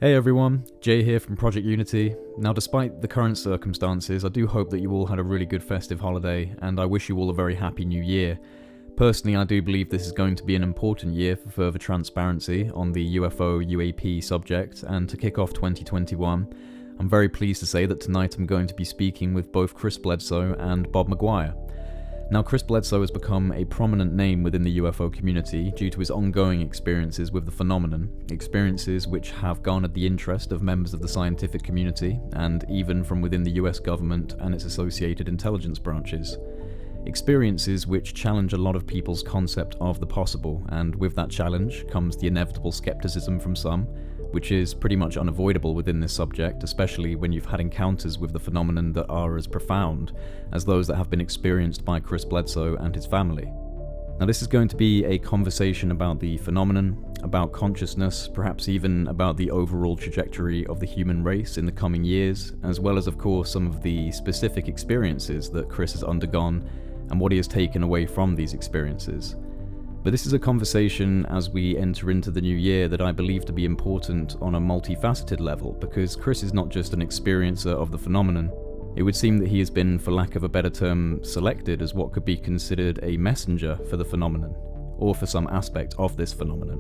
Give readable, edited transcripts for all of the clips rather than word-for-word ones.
Hey everyone, Jay here from Project Unity. Now, despite the current circumstances, I do hope that you all had a really good festive holiday, and I wish you all a very happy new year. Personally, I do believe this is going to be an important year for further transparency on the UFO UAP subject, and to kick off 2021, I'm very pleased to say that tonight I'm going to be speaking with both Chris Bledsoe and Bob McGuire. Now, Chris Bledsoe has become a prominent name within the UFO community due to his ongoing experiences with the phenomenon, experiences which have garnered the interest of members of the scientific community and even from within the U.S. government and its associated intelligence branches. Experiences which challenge a lot of people's concept of the possible, and with that challenge comes the inevitable skepticism from some, which is pretty much unavoidable within this subject, especially when you've had encounters with the phenomenon that are as profound as those that have been experienced by Chris Bledsoe and his family. Now, this is going to be a conversation about the phenomenon, about consciousness, perhaps even about the overall trajectory of the human race in the coming years, as well as, of course, some of the specific experiences that Chris has undergone and what he has taken away from these experiences. But this is a conversation as we enter into the new year that I believe to be important on a multifaceted level, because Chris is not just an experiencer of the phenomenon. It would seem that he has been, for lack of a better term, selected as what could be considered a messenger for the phenomenon, or for some aspect of this phenomenon.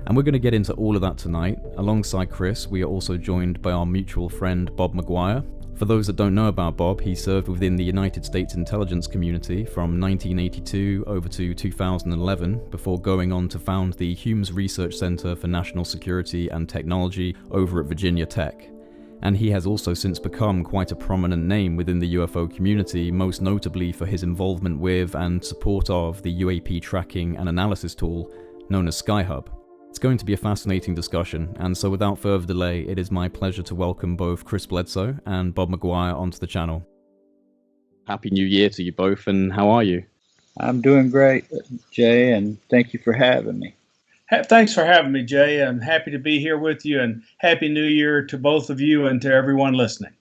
And we're going to get into all of that tonight. Alongside Chris, we are also joined by our mutual friend Bob McGuire. For those that don't know about Bob, he served within the United States intelligence community from 1982 over to 2011 before going on to found the Humes Research Center for National Security and Technology over at Virginia Tech. And he has also since become quite a prominent name within the UFO community, most notably for his involvement with and support of the UAP Tracking and Analysis tool known as SkyHub. It's going to be a fascinating discussion, and so without further delay, it is my pleasure to welcome both Chris Bledsoe and Bob McGuire onto the channel. Happy New Year to you both, and how are you? I'm doing great, Jay, and thank you for having me. Thanks for having me, Jay. I'm happy to be here with you, and Happy New Year to both of you and to everyone listening.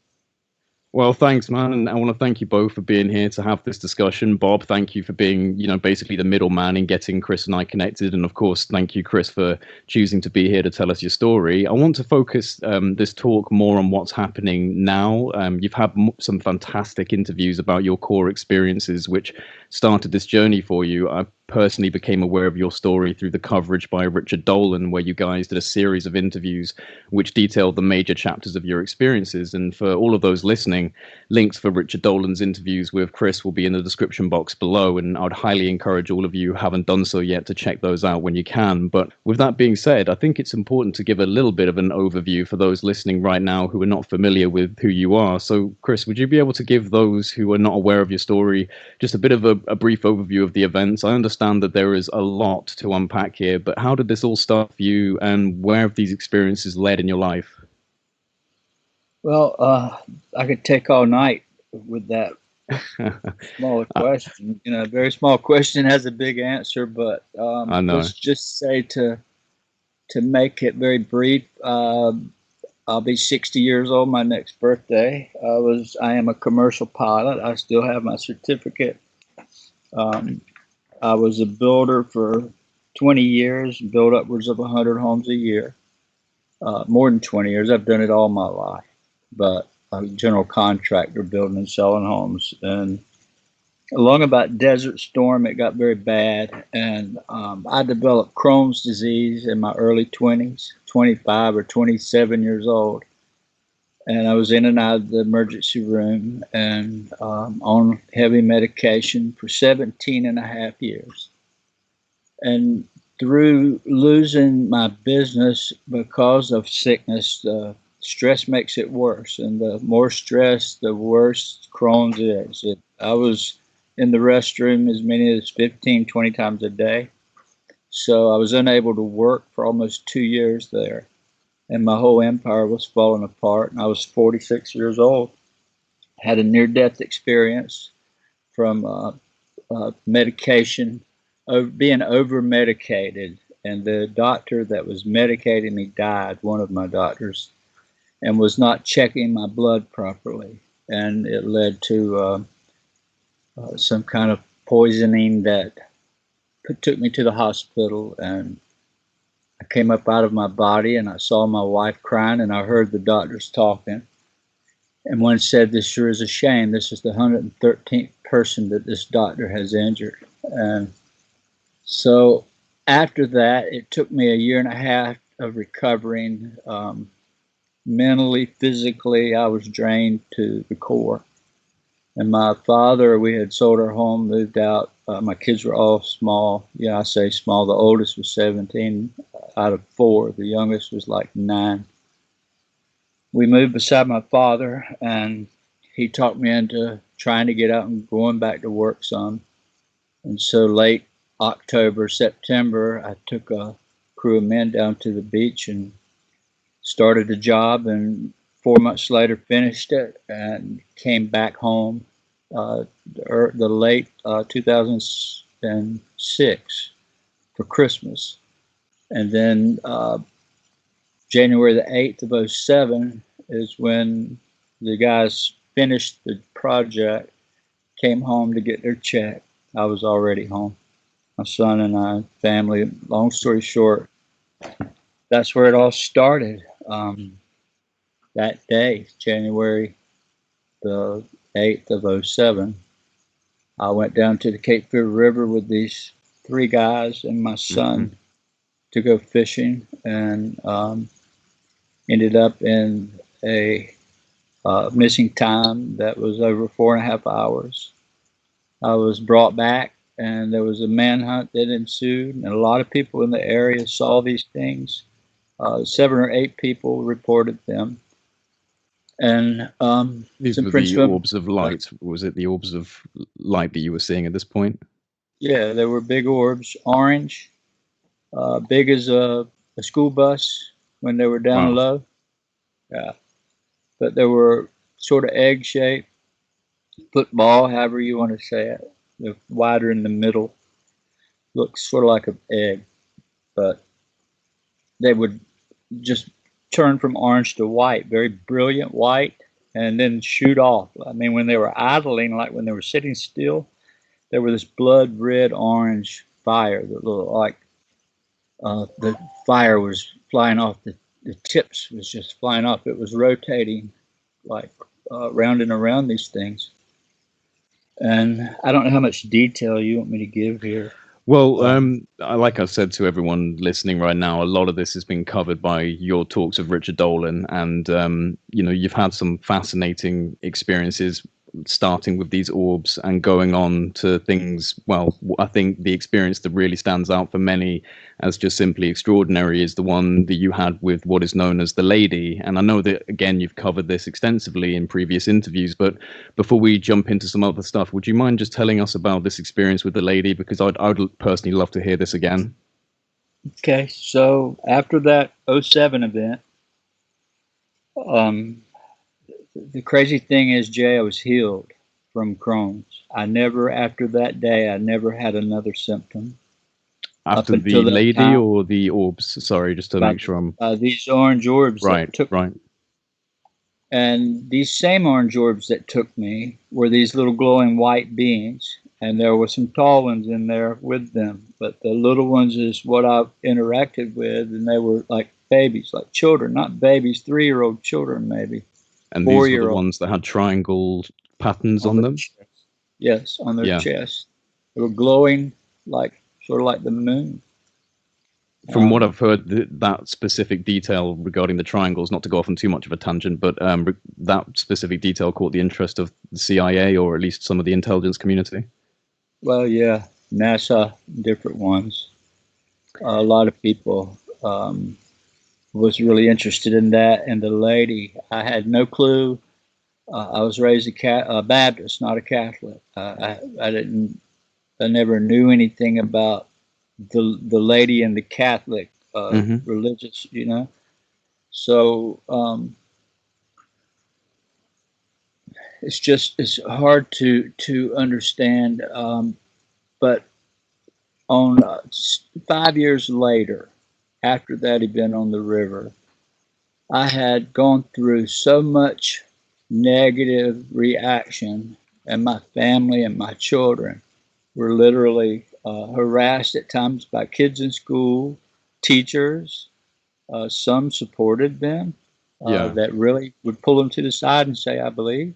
Well, thanks, man, and I want to thank you both for being here to have this discussion. Bob, thank you for being, basically the middleman in getting Chris and I connected, and of course, thank you, Chris, for choosing to be here to tell us your story. I want to focus this talk more on what's happening now. You've had some fantastic interviews about your core experiences, which started this journey for you. I personally became aware of your story through the coverage by Richard Dolan, where you guys did a series of interviews which detailed the major chapters of your experiences. And for all of those listening, links for Richard Dolan's interviews with Chris will be in the description box below, and I would highly encourage all of you who haven't done so yet to check those out when you can. But with that being said, I think it's important to give a little bit of an overview for those listening right now who are not familiar with who you are. So, Chris, would you be able to give those who are not aware of your story just a bit of a brief overview of the events? I understand that there is a lot to unpack here, but how did this all start for you, and where have these experiences led in your life? Well, I could take all night with that small question. A very small question has a big answer, but I know. Let's just say to make it very brief, I'll be 60 years old my next birthday. I am a commercial pilot. I still have my certificate. I was a builder for 20 years, built upwards of 100 homes a year. More than 20 years. I've done it all my life. But I'm a general contractor building and selling homes. And along about Desert Storm, it got very bad. And I developed Crohn's disease in my early 20s, 25 or 27 years old. And I was in and out of the emergency room and on heavy medication for 17 and a half years. And through losing my business because of sickness, stress makes it worse. And the more stress, the worse Crohn's is. I was in the restroom as many as 15, 20 times a day. So I was unable to work for almost 2 years there. And my whole empire was falling apart. And I was 46 years old. Had a near-death experience from medication, being over-medicated. And the doctor that was medicating me died, one of my doctors, and was not checking my blood properly. And it led to some kind of poisoning that took me to the hospital. And I came up out of my body and I saw my wife crying, and I heard the doctors talking. And one said, "This sure is a shame. This is the 113th person that this doctor has injured." And so after that, it took me a year and a half of recovering. Mentally, physically, I was drained to the core. And my father, we had sold our home, moved out. My kids were all small. Yeah, I say small. The oldest was 17 out of 4. The youngest was like 9. We moved beside my father, and he talked me into trying to get out and going back to work some. And so late October, September, I took a crew of men down to the beach and started a job, and 4 months later finished it and came back home the late 2006 for Christmas. And then January the 8th of 2007 is when the guys finished the project, came home to get their check. I was already home. My son and I, family, long story short, that's where it all started. That day, January the 8th of 2007, I went down to the Cape Fear River with these 3 guys and my son to go fishing, and ended up in a missing time that was over 4.5 hours. I was brought back, and there was a manhunt that ensued, and a lot of people in the area saw these things. 7 or 8 people reported them. And these were the Orbs of Light. Was it the Orbs of Light that you were seeing at this point? Yeah, there were big orbs, orange, big as a school bus when they were down low. Yeah, but they were sort of egg-shaped, football, however you want to say it. They're wider in the middle, looks sort of like an egg, but they would just turn from orange to white, very brilliant white, and then shoot off. I mean, when they were idling, like when they were sitting still, there was this blood red orange fire that looked like the fire was flying off. The tips was just flying off. It was rotating like round and around these things. And I don't know how much detail you want me to give here. Well, like I said to everyone listening right now, a lot of this has been covered by your talks of Richard Dolan, and you've had some fascinating experiences starting with these orbs and going on to things. Well, I think the experience that really stands out for many as just simply extraordinary is the one that you had with what is known as the Lady. And I know that, again, you've covered this extensively in previous interviews, but before we jump into some other stuff, would you mind just telling us about this experience with the Lady? Because I'd personally love to hear this again. Okay, so after that 2007 event, the crazy thing is, Jay, I was healed from Crohn's. After that day, I never had another symptom. After the Lady or the orbs? Sorry, just to make sure I'm... these orange orbs right, that took right. me. And these same orange orbs that took me were these little glowing white beings. And there were some tall ones in there with them. But the little ones is what I've interacted with, and they were like babies, like children, not babies, 3-year-old children maybe. And these were the ones that had triangle patterns on them? Chest. Yes, on their chest. They were glowing sort of like the moon. From what I've heard, that specific detail regarding the triangles, not to go off on too much of a tangent, but that specific detail caught the interest of the CIA, or at least some of the intelligence community. Well, yeah, NASA, different ones. A lot of people was really interested in that. And the Lady, I had no clue. I was raised a Baptist, not a Catholic. I never knew anything about the Lady and the Catholic religious, So it's hard to understand. But on 5 years later, after that event on the river, I had gone through so much negative reaction, and my family and my children were literally harassed at times by kids in school, teachers. Some supported them. That really would pull them to the side and say, I believe.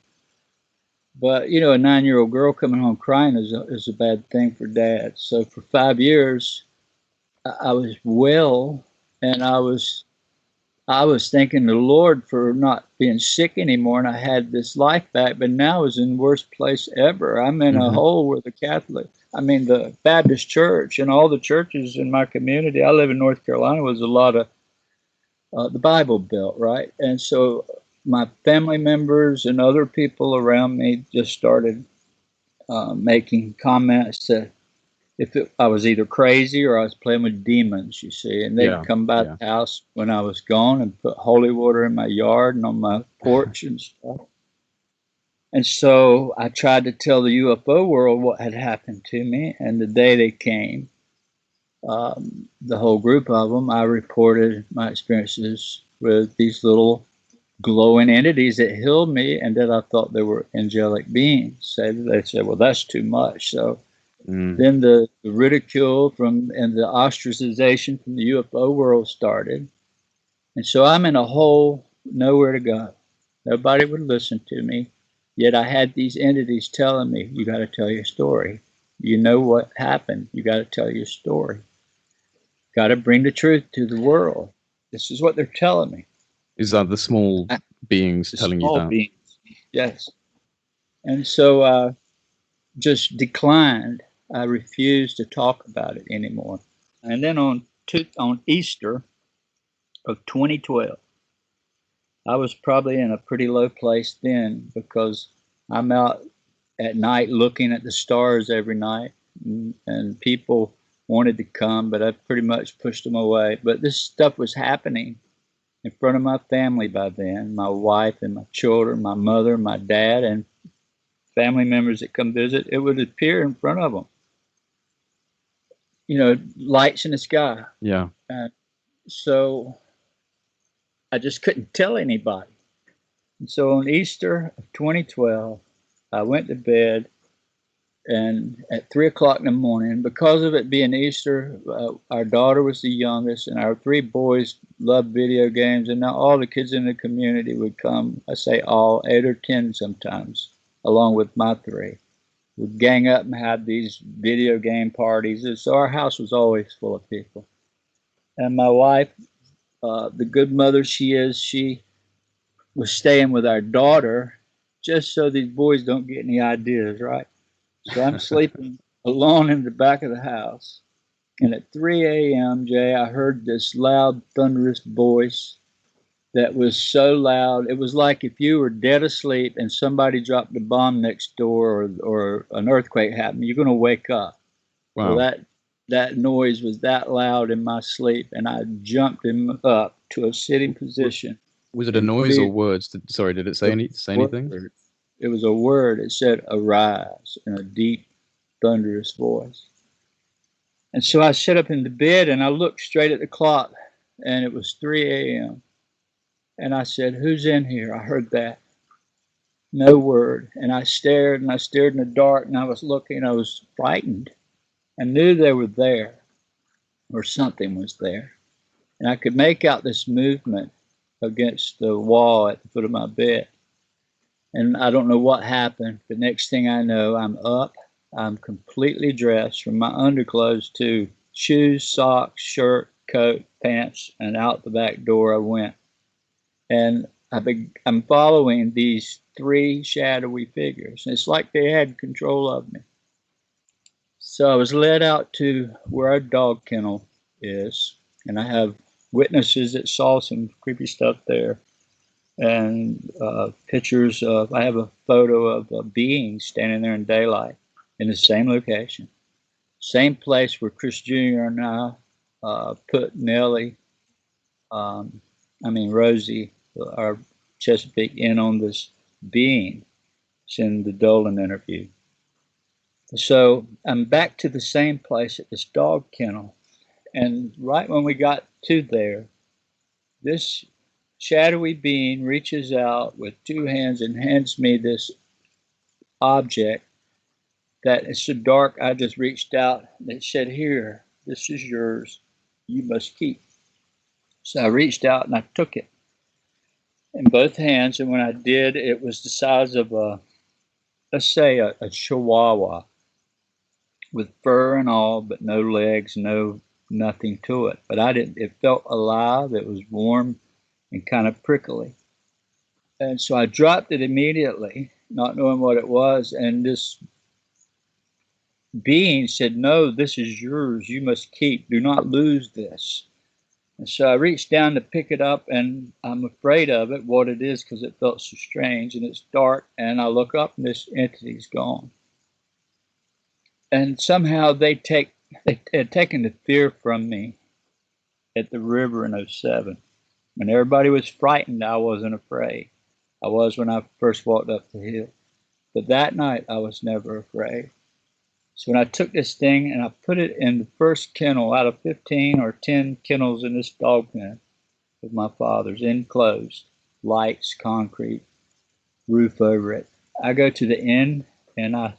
But, a 9-year-old girl coming home crying is a bad thing for dad. So for 5 years, I was well, and I was thanking the Lord for not being sick anymore, and I had this life back. But now I was in the worst place ever. I'm in a hole where the Baptist church and all the churches in my community, I live in North Carolina, was a lot of the Bible Belt, right? And so my family members and other people around me just started making comments that I was either crazy or I was playing with demons, you see. And they'd come by the house when I was gone and put holy water in my yard and on my porch and stuff. And so I tried to tell the UFO world what had happened to me. And the day they came, the whole group of them, I reported my experiences with these little glowing entities that healed me and that I thought they were angelic beings. They said, well, that's too much. So then the ridicule and the ostracization from the UFO world started. And so I'm in a hole, nowhere to go. Nobody would listen to me. Yet I had these entities telling me, you got to tell your story. You know what happened. You got to tell your story. Got to bring the truth to the world. This is what they're telling me. Is that the small beings telling you that? Beings, yes. And so I just declined. I refused to talk about it anymore. And then on Easter of 2012, I was probably in a pretty low place then because I'm out at night looking at the stars every night, and people wanted to come, but I pretty much pushed them away. But this stuff was happening in front of my family by then, my wife and my children, my mother, my dad, and family members that come visit. It would appear in front of them. Lights in the sky. Yeah. So I just couldn't tell anybody. And so on Easter of 2012, I went to bed, and at 3 o'clock in the morning, because of it being Easter, our daughter was the youngest, and our 3 boys loved video games, and now all the kids in the community would come. I say all, 8 or 10 sometimes, along with my 3. Would gang up and have these video game parties. So our house was always full of people. And my wife, the good mother she is, she was staying with our daughter just so these boys don't get any ideas, right? So I'm sleeping alone in the back of the house. And at 3 a.m., Jay, I heard this loud, thunderous voice that was so loud. It was like if you were dead asleep and somebody dropped a bomb next door or an earthquake happened, you're going to wake up. Wow. Well, that noise was that loud in my sleep, and I jumped him up to a sitting position. Was it a noise or words? Did it say anything? It was a word. It said, arise, in a deep, thunderous voice. And so I sat up in the bed, and I looked straight at the clock, and it was 3 a.m. And I said, who's in here? I heard that. No word. And I stared in the dark, and I was looking. I was frightened. I knew they were there, or something was there. And I could make out this movement against the wall at the foot of my bed. And I don't know what happened. The next thing I know, I'm up. I'm completely dressed from my underclothes to shoes, socks, shirt, coat, pants, and out the back door I went. And I'm following these 3 shadowy figures. It's like they had control of me. So I was led out to where our dog kennel is, and I have witnesses that saw some creepy stuff there, and pictures of, I have a photo of a being standing there in daylight in the same location, same place where Chris Jr. and I put Rosie, our Chesapeake, in on this being. It's in the Dolan interview. So I'm back to the same place at this dog kennel. And right when we got to there, this shadowy being reaches out with 2 hands and hands me this object that is so dark. I just reached out and it said, here, this is yours. you must keep. So I reached out and I took it in both hands. And when I did, it was the size of let's say a chihuahua with fur and all, but no legs, nothing to it. But it felt alive. It was warm and kind of prickly. And so I dropped it immediately, not knowing what it was. And this being said, "No, this is yours. You must keep. Do not lose this." And so I reached down to pick it up, and I'm afraid of it, what it is, because it felt so strange. And it's dark, and I look up, and this entity's gone. And somehow they had taken the fear from me at the river in '07. When everybody was frightened, I wasn't afraid. I was when I first walked up the hill. But that night, I was never afraid. So when I took this thing and I put it in the first kennel out of 15 or 10 kennels in this dog pen of my father's, enclosed, lights, concrete, roof over it, I go to the end and I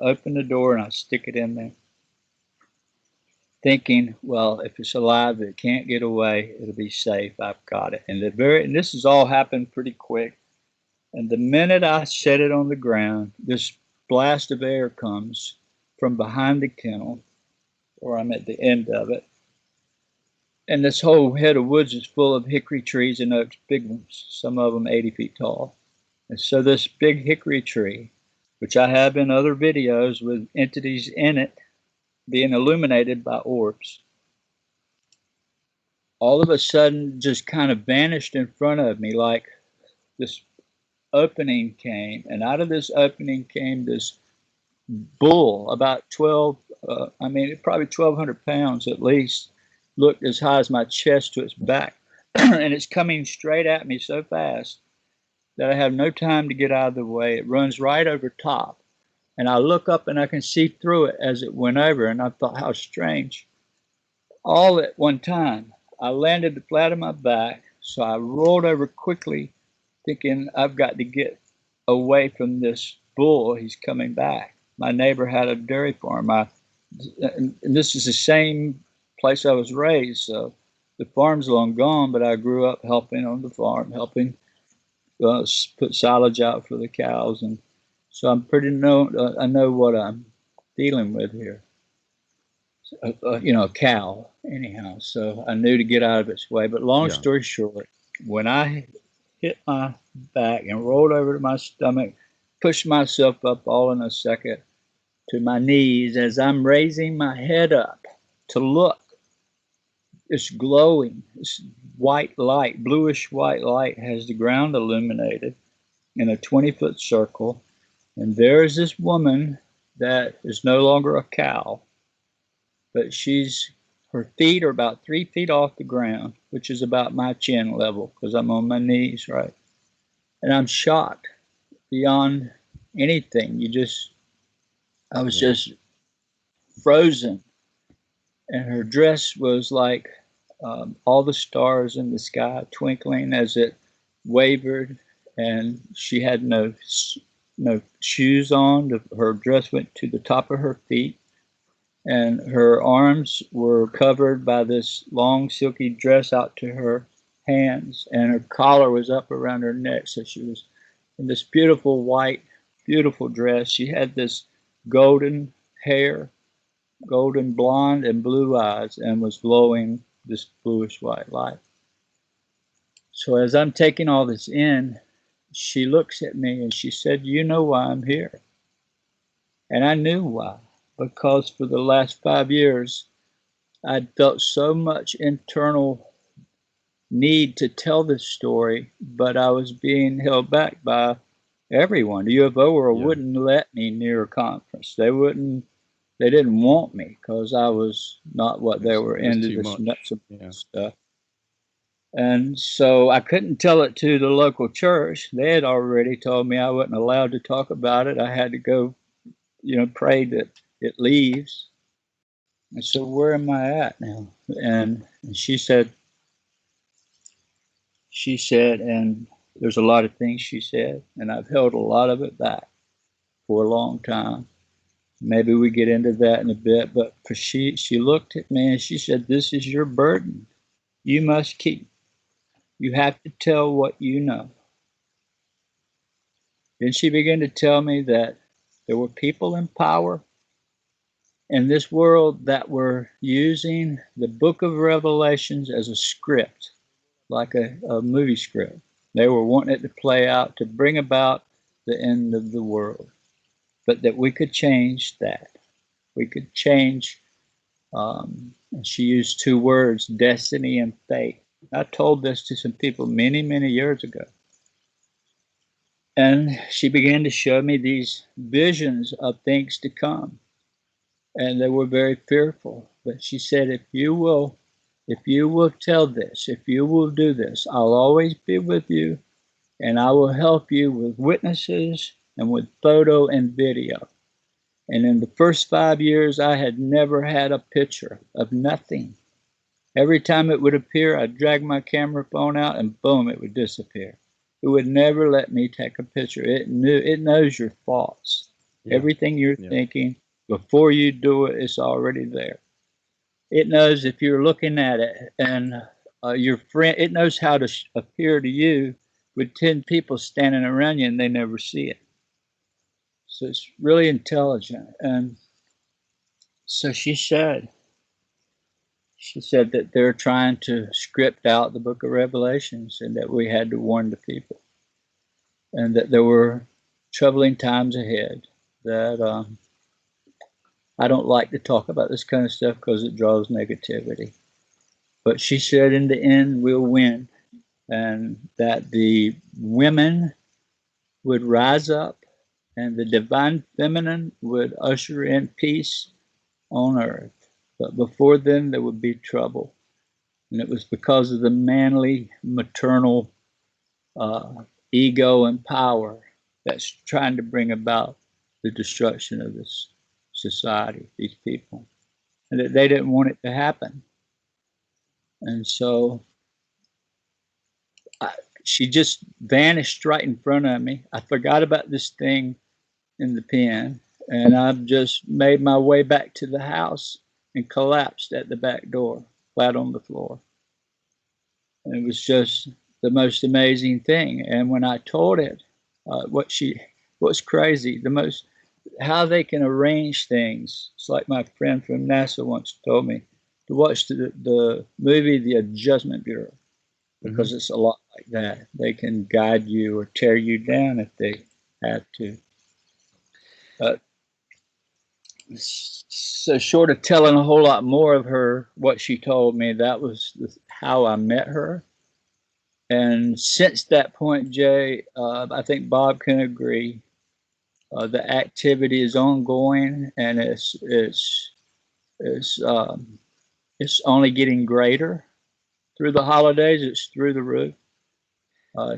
open the door and I stick it in there, thinking, well, if it's alive, it can't get away, it'll be safe, I've got it. And this has all happened pretty quick. And the minute I set it on the ground, this blast of air comes from behind the kennel, or I'm at the end of it. And this whole head of woods is full of hickory trees and oaks, big ones, some of them 80 feet tall. And so this big hickory tree, which I have in other videos with entities in it being illuminated by orbs, all of a sudden just kind of vanished in front of me, like this opening came, and out of this opening came this bull, about probably 1,200 pounds at least, looked as high as my chest to its back. And it's coming straight at me so fast that I have no time to get out of the way. It runs right over top. And I look up and I can see through it as it went over. And I thought, how strange. All at one time, I landed flat on my back. So I rolled over quickly, thinking I've got to get away from this bull. He's coming back. My neighbor had a dairy farm. And this is the same place I was raised. So the farm's long gone, but I grew up helping on the farm, helping put silage out for the cows. And so I know what I'm dealing with here. A cow, anyhow. So I knew to get out of its way. But long story short, when I hit my back and rolled over to my stomach, pushed myself up all in a second to my knees as I'm raising my head up to look. It's glowing. This white light, bluish white light, has the ground illuminated in a 20-foot circle. And there is this woman that is no longer a cow, but her feet are about 3 feet off the ground, which is about my chin level because I'm on my knees, right? And I'm shocked beyond anything. I was just frozen. And her dress was like all the stars in the sky twinkling as it wavered. And she had no shoes on. Her dress went to the top of her feet. And her arms were covered by this long silky dress out to her hands. And her collar was up around her neck. So she was in this beautiful white, beautiful dress. She had this golden hair, golden blonde and blue eyes, and was glowing this bluish white light. So as I'm taking all this in, she looks at me and she said, "You know why I'm here?" And I knew why, because for the last 5 years, I'd felt so much internal need to tell this story, but I was being held back by everyone. The UFO world wouldn't let me near a conference. They didn't want me because I was not what they were into, this nuts and stuff. And so I couldn't tell it to the local church. They had already told me I wasn't allowed to talk about it. I had to go, pray that it leaves. And so where am I at now? And she said, and there's a lot of things she said, and I've held a lot of it back for a long time. maybe we get into that in a bit, but she looked at me and she said, "This is your burden. You must keep. You have to tell what you know." Then she began to tell me that there were people in power in this world that were using the book of Revelations as a script, like a movie script. They were wanting it to play out to bring about the end of the world, but that we could change that. We could change, and she used two words, destiny and fate. I told this to some people many, many years ago. And she began to show me these visions of things to come. And they were very fearful. But she said, if you will tell this, if you will do this, I'll always be with you, and I will help you with witnesses and with photo and video. And in the first 5 years, I had never had a picture of nothing. Every time it would appear, I'd drag my camera phone out and boom, it would disappear. It would never let me take a picture. It knows your thoughts. Yeah. Everything you're thinking, before you do it, it's already there. It knows if you're looking at it, and your friend, it knows how to appear to you with 10 people standing around you and they never see it. So it's really intelligent. And so she said that they're trying to script out the book of Revelations, and that we had to warn the people, and that there were troubling times ahead. That I don't like to talk about this kind of stuff because it draws negativity. But she said in the end, we'll win, and that the women would rise up and the divine feminine would usher in peace on earth. But before then, there would be trouble. And it was because of the manly, maternal ego and power that's trying to bring about the destruction of this society, these people. And that they didn't want it to happen. And so she just vanished right in front of me. I forgot about this thing in the pen, and I've just made my way back to the house and collapsed at the back door, flat on the floor. And it was just the most amazing thing. And when I told it, what's crazy, how they can arrange things. It's like my friend from NASA once told me to watch the movie The Adjustment Bureau, because it's a lot like that. They can guide you or tear you down if they have to. So short of telling a whole lot more of her, what she told me, that was how I met her. And since that point, Jay, I think Bob can agree, the activity is ongoing, and it's only getting greater. Through the holidays, it's through the roof. I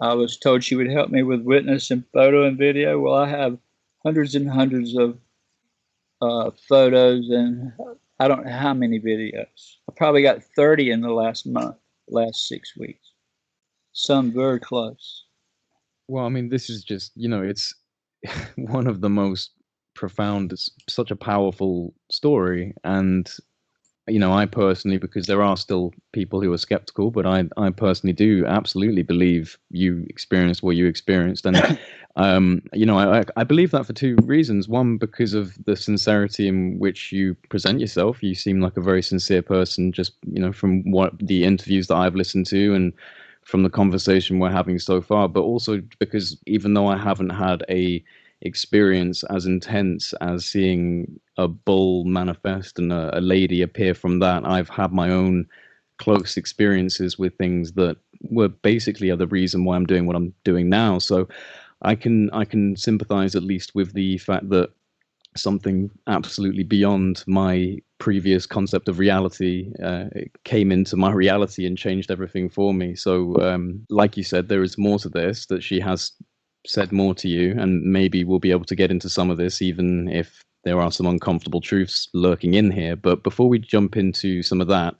was told she would help me with witness and photo and video. Well, I have hundreds and hundreds of photos, and I don't know how many videos. I probably got 30 in the last 6 weeks. Some very close. Well, I mean, this is just, it's one of the most profound, it's such a powerful story. And I personally, because there are still people who are skeptical, but I personally do absolutely believe you experienced what you experienced. And, I believe that for two reasons. One, because of the sincerity in which you present yourself. You seem like a very sincere person, just, from what the interviews that I've listened to and from the conversation we're having so far. But also because even though I haven't had a experience as intense as seeing a bull manifest and a lady appear from that, I've had my own close experiences with things that were basically the reason why I'm doing what I'm doing now. So I can sympathize at least with the fact that something absolutely beyond my previous concept of reality came into my reality and changed everything for me. So like you said, there is more to this, that she has said more to you, and maybe we'll be able to get into some of this, even if there are some uncomfortable truths lurking in here. But before we jump into some of that,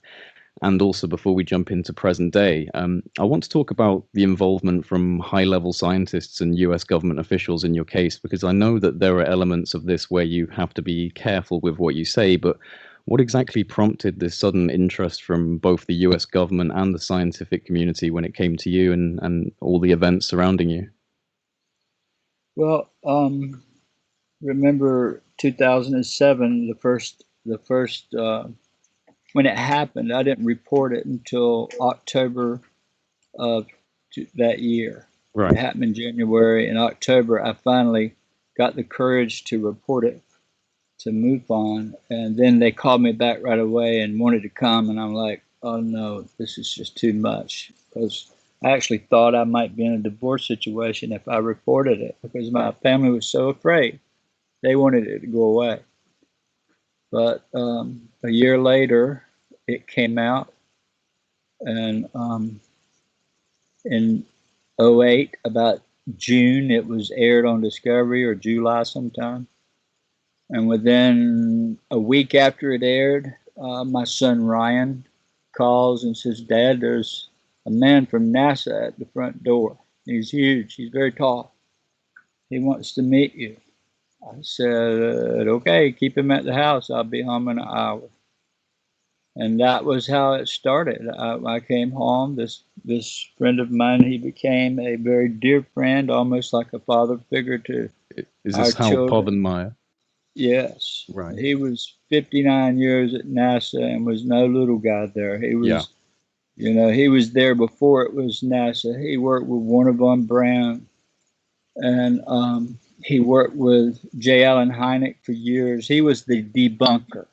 and also before we jump into present day, I want to talk about the involvement from high-level scientists and U.S. government officials in your case, because I know that there are elements of this where you have to be careful with what you say, but what exactly prompted this sudden interest from both the U.S. government and the scientific community when it came to you and all the events surrounding you? Well, remember 2007, the first when it happened. I didn't report it until October of that year. Right. It happened in January. In October, I finally got the courage to report it to MUFON, and then they called me back right away and wanted to come, and I'm like, oh no, this is just too much, because I actually thought I might be in a divorce situation if I reported it, because my family was so afraid. They wanted it to go away. But a year later, it came out, and in '08, about June, it was aired on Discovery, or July sometime. And within a week after it aired, my son Ryan calls and says, Dad, there's a man from NASA at the front door. He's huge. He's very tall. He wants to meet you. I said, okay, keep him at the house. I'll be home in an hour. And that was how it started. I came home. This friend of mine, he became a very dear friend, almost like a father figure to Is our this Hal children. Povenmire? Yes. Right. He was 59 years at NASA and was no little guy there. He was, he was there before it was NASA. He worked with Warner von Braun, and he worked with J. Allen Hynek for years. He was the debunker.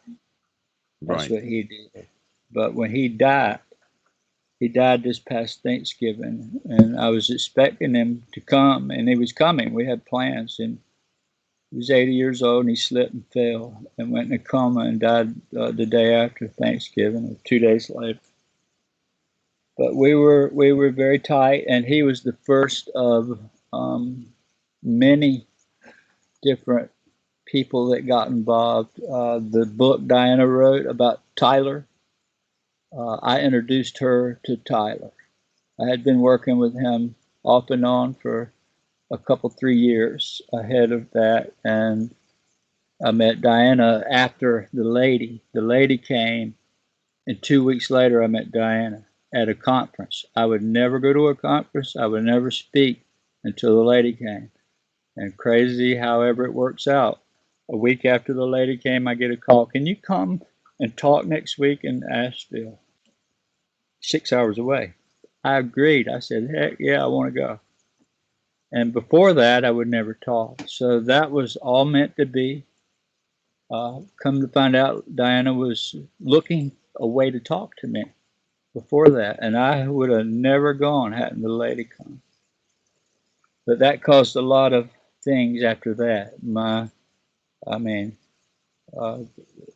That's what he did. But when he died this past Thanksgiving, and I was expecting him to come, and he was coming. We had plans, and he was 80 years old, and he slipped and fell and went in a coma and died the day after Thanksgiving, or 2 days later. But we were very tight, and he was the first of many different people that got involved. The book Diana wrote about Tyler, I introduced her to Tyler. I had been working with him off and on for a couple, 3 years ahead of that, and I met Diana after the lady. The lady came, and 2 weeks later I met Diana at a conference. I would never go to a conference. I would never speak until the lady came. And crazy, however it works out. A week after the lady came, I get a call. Can you come and talk next week in Asheville? 6 hours away. I agreed. I said, heck yeah, I want to go. And before that, I would never talk. So that was all meant to be. Come to find out, Diana was looking a way to talk to me before that. And I would have never gone hadn't the lady come. But that caused a lot of things after that.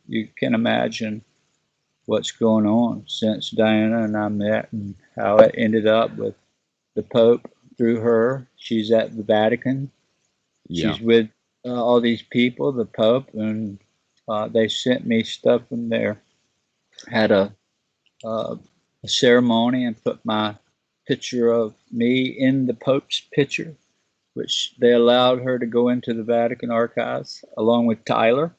You can imagine what's going on since Diana and I met, and how it ended up with the Pope through her. She's at the Vatican. Yeah. She's with all these people, the Pope, and they sent me stuff from there. Had a ceremony and put my picture of me in the Pope's picture, which they allowed her to go into the Vatican archives along with Tyler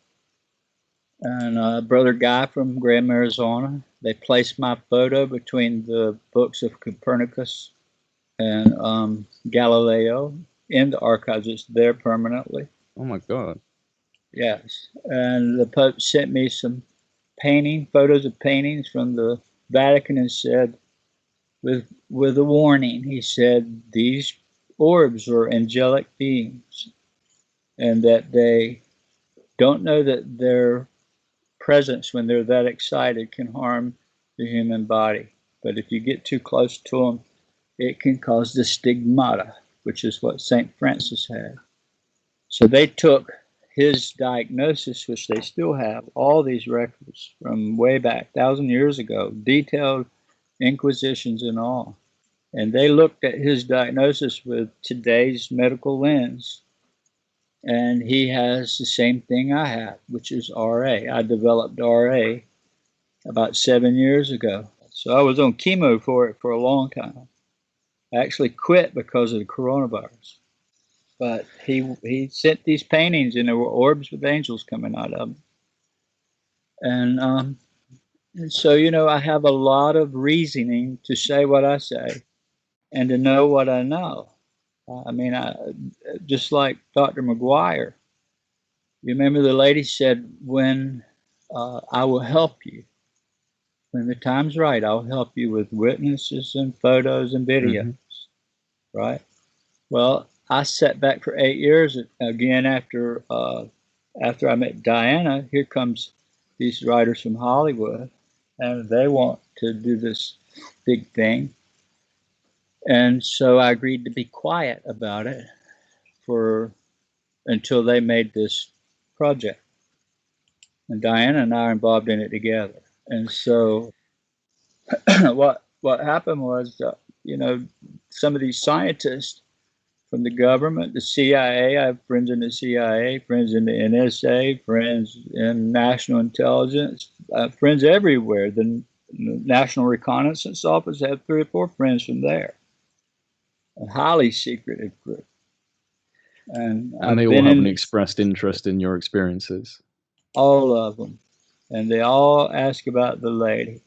and Brother Guy from Graham, Arizona. They placed my photo between the books of Copernicus and Galileo in the archives. It's there permanently. Oh my God. Yes. And the Pope sent me some photos of paintings from the Vatican, and said, with a warning, he said, these orbs are angelic beings, and that they don't know that their presence when they're that excited can harm the human body. But if you get too close to them, it can cause the stigmata, which is what St. Francis had. So they took his diagnosis, which they still have, all these records from way back, 1,000 years ago, detailed inquisitions and all. And they looked at his diagnosis with today's medical lens. And he has the same thing I have, which is RA. I developed RA about 7 years ago. So I was on chemo for it for a long time. I actually quit because of the coronavirus. But he sent these paintings, and there were orbs with angels coming out of them. And so, I have a lot of reasoning to say what I say and to know what I know. I mean, just like Dr. McGuire, you remember the lady said, when I will help you. When the time's right, I'll help you with witnesses and photos and videos, right? Well, I sat back for 8 years again after I met Diana. Here comes these writers from Hollywood, and they want to do this big thing. And so I agreed to be quiet about it until they made this project. And Diana and I are involved in it together. And so what happened was, some of these scientists from the government, the CIA, I have friends in the CIA, friends in the NSA, friends in national intelligence, friends everywhere. The National Reconnaissance Office, I have 3 or 4 friends from there. A highly secretive group. And they all have an expressed interest in your experiences. All of them. And they all ask about the lady,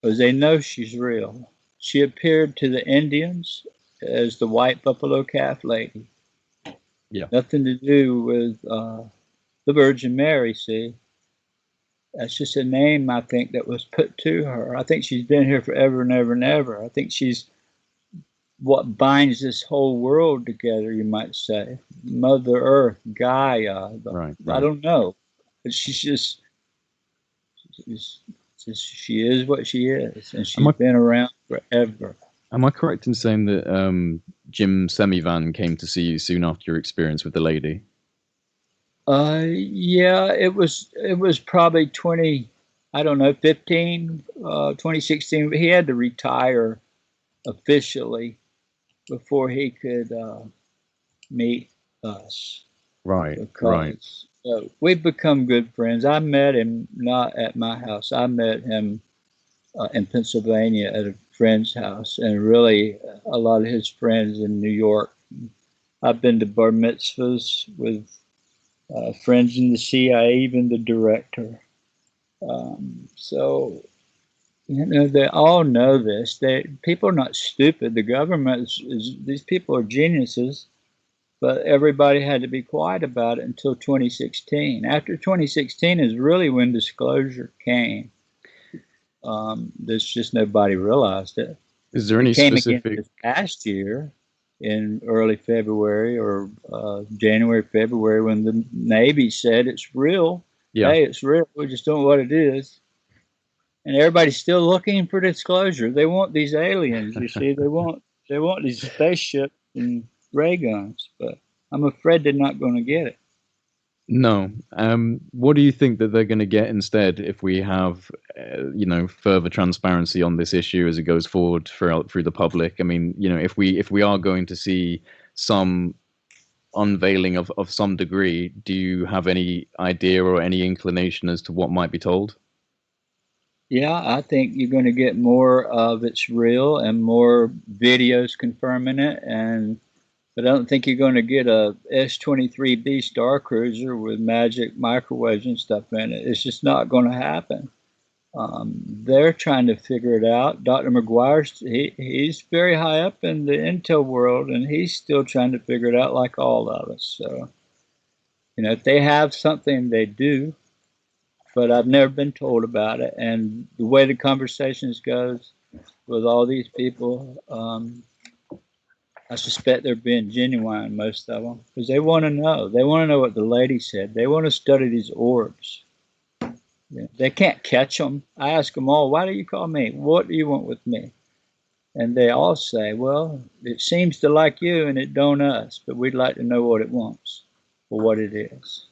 because they know she's real. She appeared to the Indians as the white buffalo calf lady. Yeah. Nothing to do with the Virgin Mary, see. That's just a name, I think, that was put to her. I think she's been here forever and ever and ever. I think she's what binds this whole world together, you might say. Mother Earth, Gaia. Right. I don't know. But she is what she is, and she's been around forever. Am I correct in saying that Jim Semivan came to see you soon after your experience with the lady? Yeah, it was probably 2016. He had to retire officially before he could meet us. Right. So we've become good friends. I met him not at my house. I met him in Pennsylvania at a friend's house, and really a lot of his friends in New York. I've been to bar mitzvahs with friends in the CIA, even the director. So, they all know this. People are not stupid. The government these people are geniuses, but everybody had to be quiet about it until 2016. After 2016 is really when disclosure came. There's just nobody realized it. Is there any specific? Again this past year, in early February or January, February, when the Navy said it's real. Yeah. Hey, it's real. We just don't know what it is. And everybody's still looking for disclosure. They want these aliens. You see, they want these spaceships and ray guns. But I'm afraid they're not going to get it. No. What do you think that they're going to get instead if we have, further transparency on this issue as it goes forward through the public? I mean, if we are going to see some unveiling of some degree, do you have any idea or any inclination as to what might be told? Yeah, I think you're going to get more of it's real and more videos confirming it. But I don't think you're going to get a S-23B Star Cruiser with magic microwaves and stuff in it. It's just not going to happen. They're trying to figure it out. Dr. McGuire, he's very high up in the intel world, and he's still trying to figure it out like all of us. So, if they have something, they do. But I've never been told about it. And the way the conversations goes with all these people, I suspect they're being genuine, most of them, because they want to know. They want to know what the lady said. They want to study these orbs. They can't catch them. I ask them all, why do you call me? What do you want with me? And they all say, well, it seems to like you and it don't us, but we'd like to know what it wants or what it is.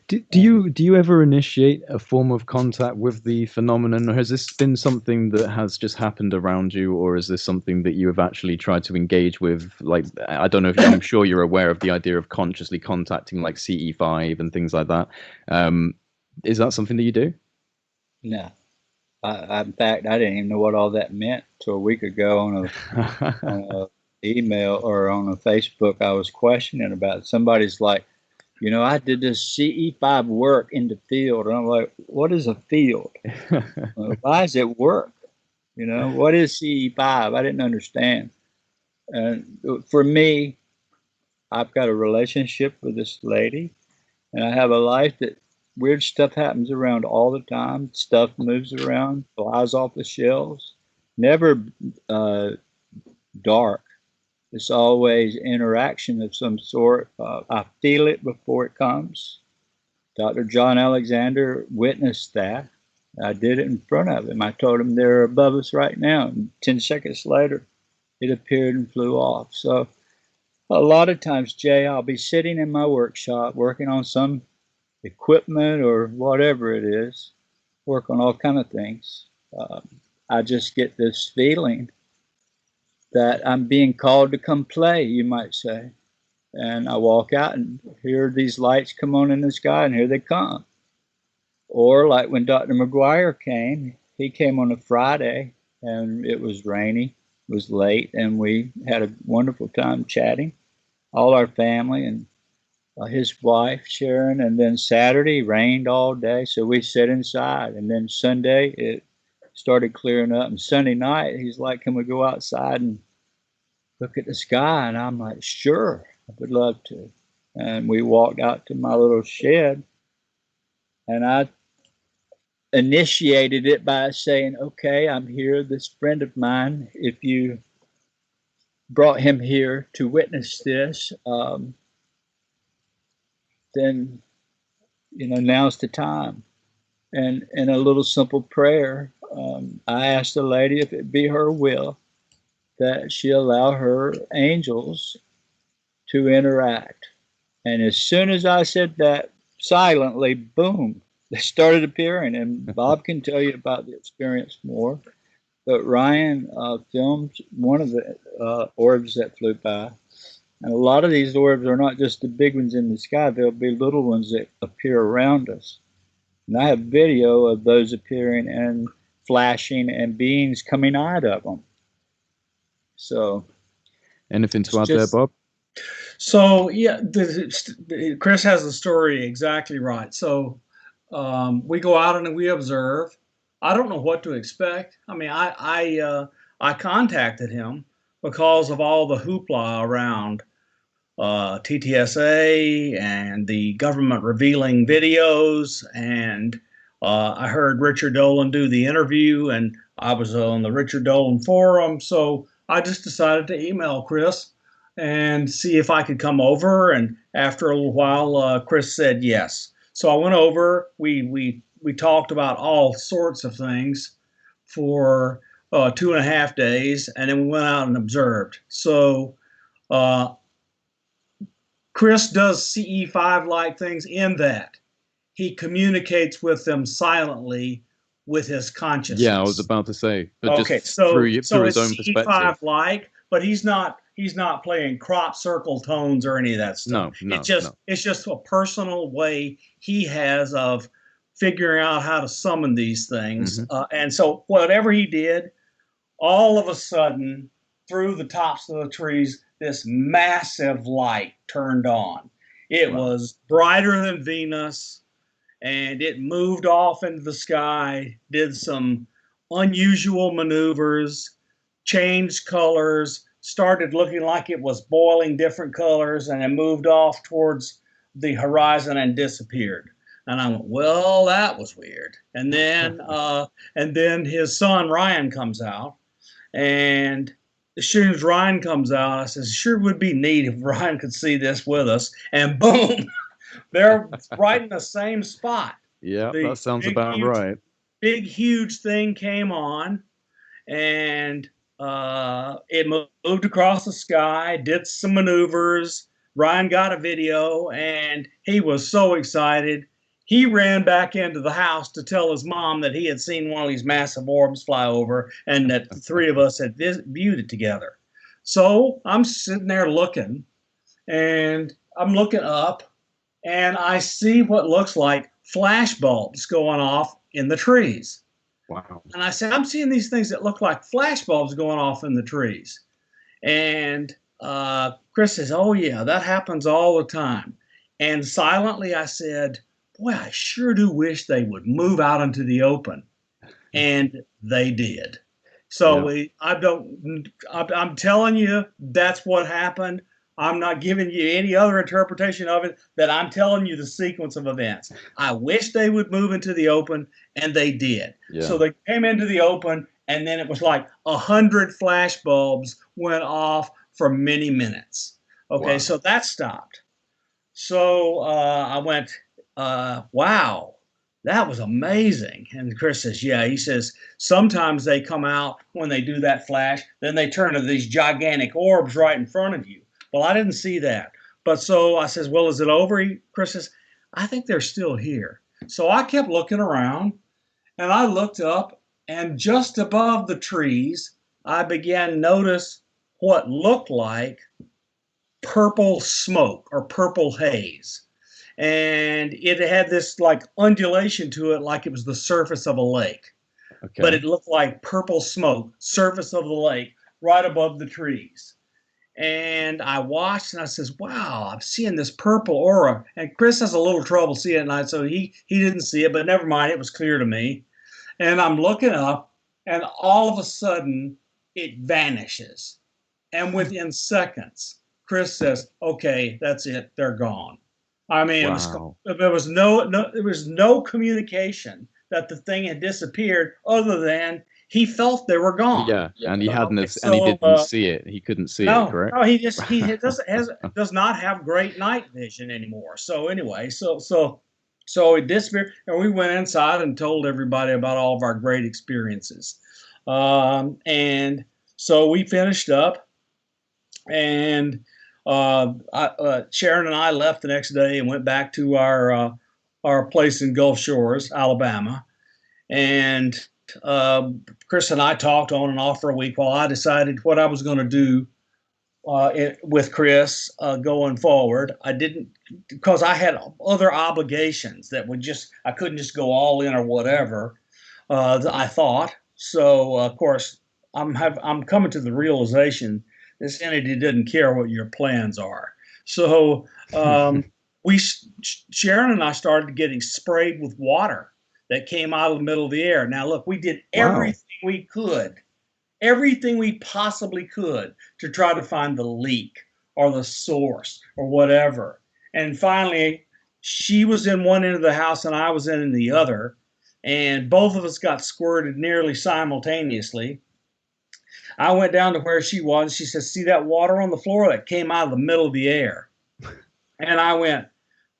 Do you ever initiate a form of contact with the phenomenon, or has this been something that has just happened around you, or is this something that you have actually tried to engage with? Like, I don't know if I'm sure you're aware of the idea of consciously contacting like CE5 and things like that. Is that something that you do? No, In fact, I didn't even know what all that meant till a week ago on a email or on a Facebook. I was questioning about it. Somebody's like, I did this CE5 work in the field. And I'm like, what is a field? Why does it work? What is CE5? I didn't understand. And for me, I've got a relationship with this lady, and I have a life that weird stuff happens around all the time. Stuff moves around, flies off the shelves. Never dark. It's always interaction of some sort. I feel it before it comes. Dr. John Alexander witnessed that. I did it in front of him. I told him they're above us right now. And 10 seconds later, it appeared and flew off. So a lot of times, Jay, I'll be sitting in my workshop working on some equipment or whatever it is, work on all kind of things. I just get this feeling that I'm being called to come play, you might say. And I walk out and hear these lights come on in the sky, and here they come. Or like when Dr. McGwier came, he came on a Friday, and it was rainy, it was late, and we had a wonderful time chatting, all our family and his wife, Sharon. And then Saturday rained all day, so we sat inside. And then Sunday, it started clearing up. And Sunday night, he's like, can we go outside and look at the sky? And I'm like, sure, I would love to. And we walked out to my little shed, and I initiated it by saying, okay, I'm here, this friend of mine, if you brought him here to witness this, then, now's the time. And in a little simple prayer, I asked the lady if it be her will that she allow her angels to interact. And as soon as I said that, silently, boom, they started appearing. And Bob can tell you about the experience more. But Ryan filmed one of the orbs that flew by. And a lot of these orbs are not just the big ones in the sky. There'll be little ones that appear around us. And I have video of those appearing and flashing and beings coming out of them. So, anything to add there, Bob? So yeah, Chris has the story exactly right. So we go out and we observe. I don't know what to expect. I mean, I contacted him because of all the hoopla around TTSA and the government revealing videos. And I heard Richard Dolan do the interview, and I was on the Richard Dolan forum. So I just decided to email Chris and see if I could come over. And after a little while, Chris said yes. So I went over. We talked about all sorts of things for 2.5 days, and then we went out and observed. So Chris does CE5-like things in that he communicates with them silently with his consciousness. Yeah, I was about to say, but okay, just through his own it's perspective. CE5-like, but he's not playing crop circle tones or any of that stuff. No, it's just a personal way he has of figuring out how to summon these things. Mm-hmm. And so whatever he did, all of a sudden, through the tops of the trees, this massive light turned on. It was brighter than Venus, and it moved off into the sky, did some unusual maneuvers, changed colors, started looking like it was boiling different colors, and it moved off towards the horizon and disappeared. And I went, well, that was weird. And then his son Ryan comes out, and as soon as Ryan comes out, I said, sure would be neat if Ryan could see this with us. And boom, they're right in the same spot. Yeah, that sounds about right. Big, huge thing came on, and it moved across the sky, did some maneuvers. Ryan got a video, and he was so excited. He ran back into the house to tell his mom that he had seen one of these massive orbs fly over and that the three of us had viewed it together. So I'm sitting there looking, and I'm looking up, and I see what looks like flash bulbs going off in the trees. Wow. And I said, I'm seeing these things that look like flash bulbs going off in the trees. And Chris says, oh, yeah, that happens all the time. And silently I said, boy, I sure do wish they would move out into the open. And they did. So I'm telling you, that's what happened. I'm not giving you any other interpretation of it, that I'm telling you the sequence of events. I wish they would move into the open, and they did. Yeah. So they came into the open, and then it was like 100 flash bulbs went off for many minutes. Okay, Wow. so that stopped. So I went, wow, that was amazing. And Chris says, yeah, he says, sometimes they come out when they do that flash, then they turn to these gigantic orbs right in front of you. Well, I didn't see that. But so I says, well, is it over? Chris says, I think they're still here. So I kept looking around, and I looked up, and just above the trees, I began to notice what looked like purple smoke or purple haze. And it had this like undulation to it, like it was the surface of a lake. Okay. But it looked like purple smoke, surface of the lake, right above the trees. And I watched, and I says, wow, I'm seeing this purple aura. And Chris has a little trouble seeing it, so he didn't see it, but never mind, it was clear to me. And I'm looking up, and all of a sudden, it vanishes. And within seconds, Chris says, okay, that's it, they're gone. I mean, wow. There was no communication that the thing had disappeared, other than he felt they were gone. Yeah, and he hadn't, and he didn't see it. He couldn't see it, correct? No, he does not have great night vision anymore. So anyway, so it disappeared, and we went inside and told everybody about all of our great experiences. And so we finished up, and Sharon and I left the next day and went back to our place in Gulf Shores, Alabama, and Chris and I talked on and off for a week while I decided what I was going to do with Chris going forward. I didn't, because I had other obligations that I couldn't just go all in or whatever. I thought so. Of course, I'm coming to the realization this entity doesn't care what your plans are. So Sharon and I started getting sprayed with water that came out of the middle of the air. Now, look, we did everything we could, everything we possibly could to try to find the leak or the source or whatever. And finally, she was in one end of the house and I was in the other, and both of us got squirted nearly simultaneously. I went down to where she was. She says, see that water on the floor? That came out of the middle of the air. And I went,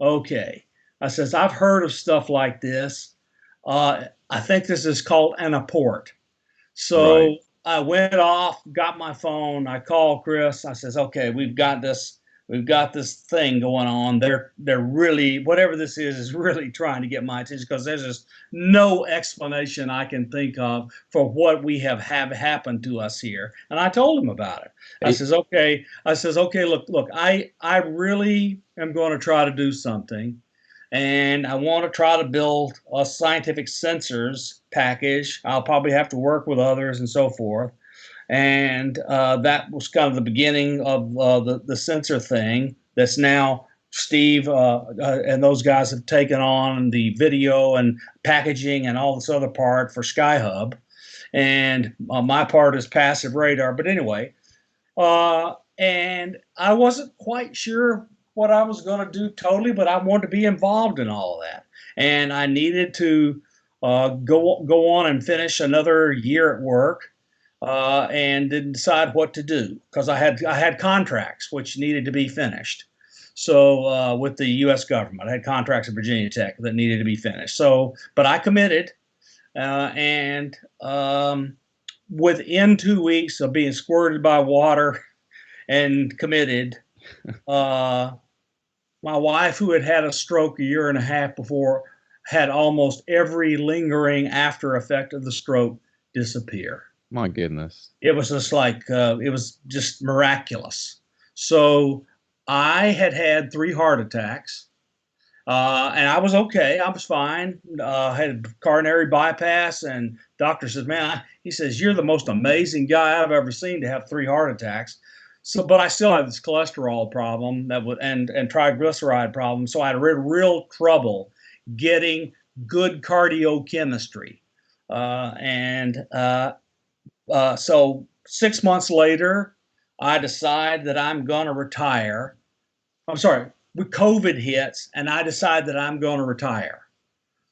okay. I says, I've heard of stuff like this. I think this is called an apport. So I went off, got my phone. I called Chris. I says, okay, we've got this thing going on. They're really, whatever this is really trying to get my attention, because there's just no explanation I can think of for what we have happened to us here. And I told him about it. I says, okay, look, I really am going to try to do something. And I want to try to build a scientific sensors package. I'll probably have to work with others and so forth. And that was kind of the beginning of the sensor thing. That's now Steve and those guys have taken on the video and packaging and all this other part for SkyHub. And my part is passive radar. But anyway, and I wasn't quite sure what I was going to do totally, but I wanted to be involved in all of that. And I needed to go on and finish another year at work, and didn't decide what to do, because I had contracts which needed to be finished. So with the U.S. government, I had contracts at Virginia Tech that needed to be finished. So, but I committed, and within 2 weeks of being squirted by water and committed, my wife, who had a stroke a year and a half before, had almost every lingering after effect of the stroke disappear. My goodness. It was just like, it was just miraculous. So I had 3 heart attacks. And I was okay. I was fine. Had a coronary bypass, and doctor says, "Man," he says, "you're the most amazing guy I've ever seen to have 3 heart attacks." So, but I still had this cholesterol problem and triglyceride problem. So I had real trouble getting good cardiochemistry. So 6 months later, I decide that I'm going to retire. I'm sorry, COVID hits, and I decide that I'm going to retire.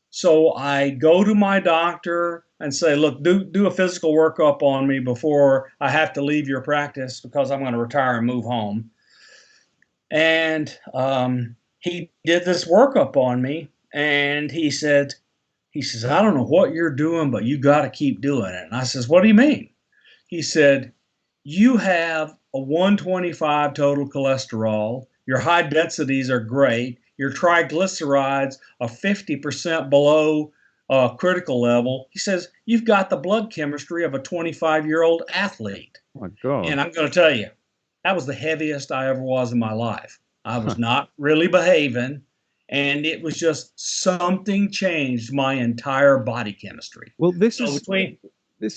So I go to my doctor and say, "Look, do a physical workup on me before I have to leave your practice because I'm going to retire and move home." And he did this workup on me, and he says, "I don't know what you're doing, but you got to keep doing it." And I says, "What do you mean?" He said, "You have a 125 total cholesterol. Your high densities are great. Your triglycerides are 50% below critical level." He says, "You've got the blood chemistry of a 25-year-old athlete." Oh my God. And I'm going to tell you, that was the heaviest I ever was in my life. I was not really behaving, and it was just something changed my entire body chemistry. Well, this So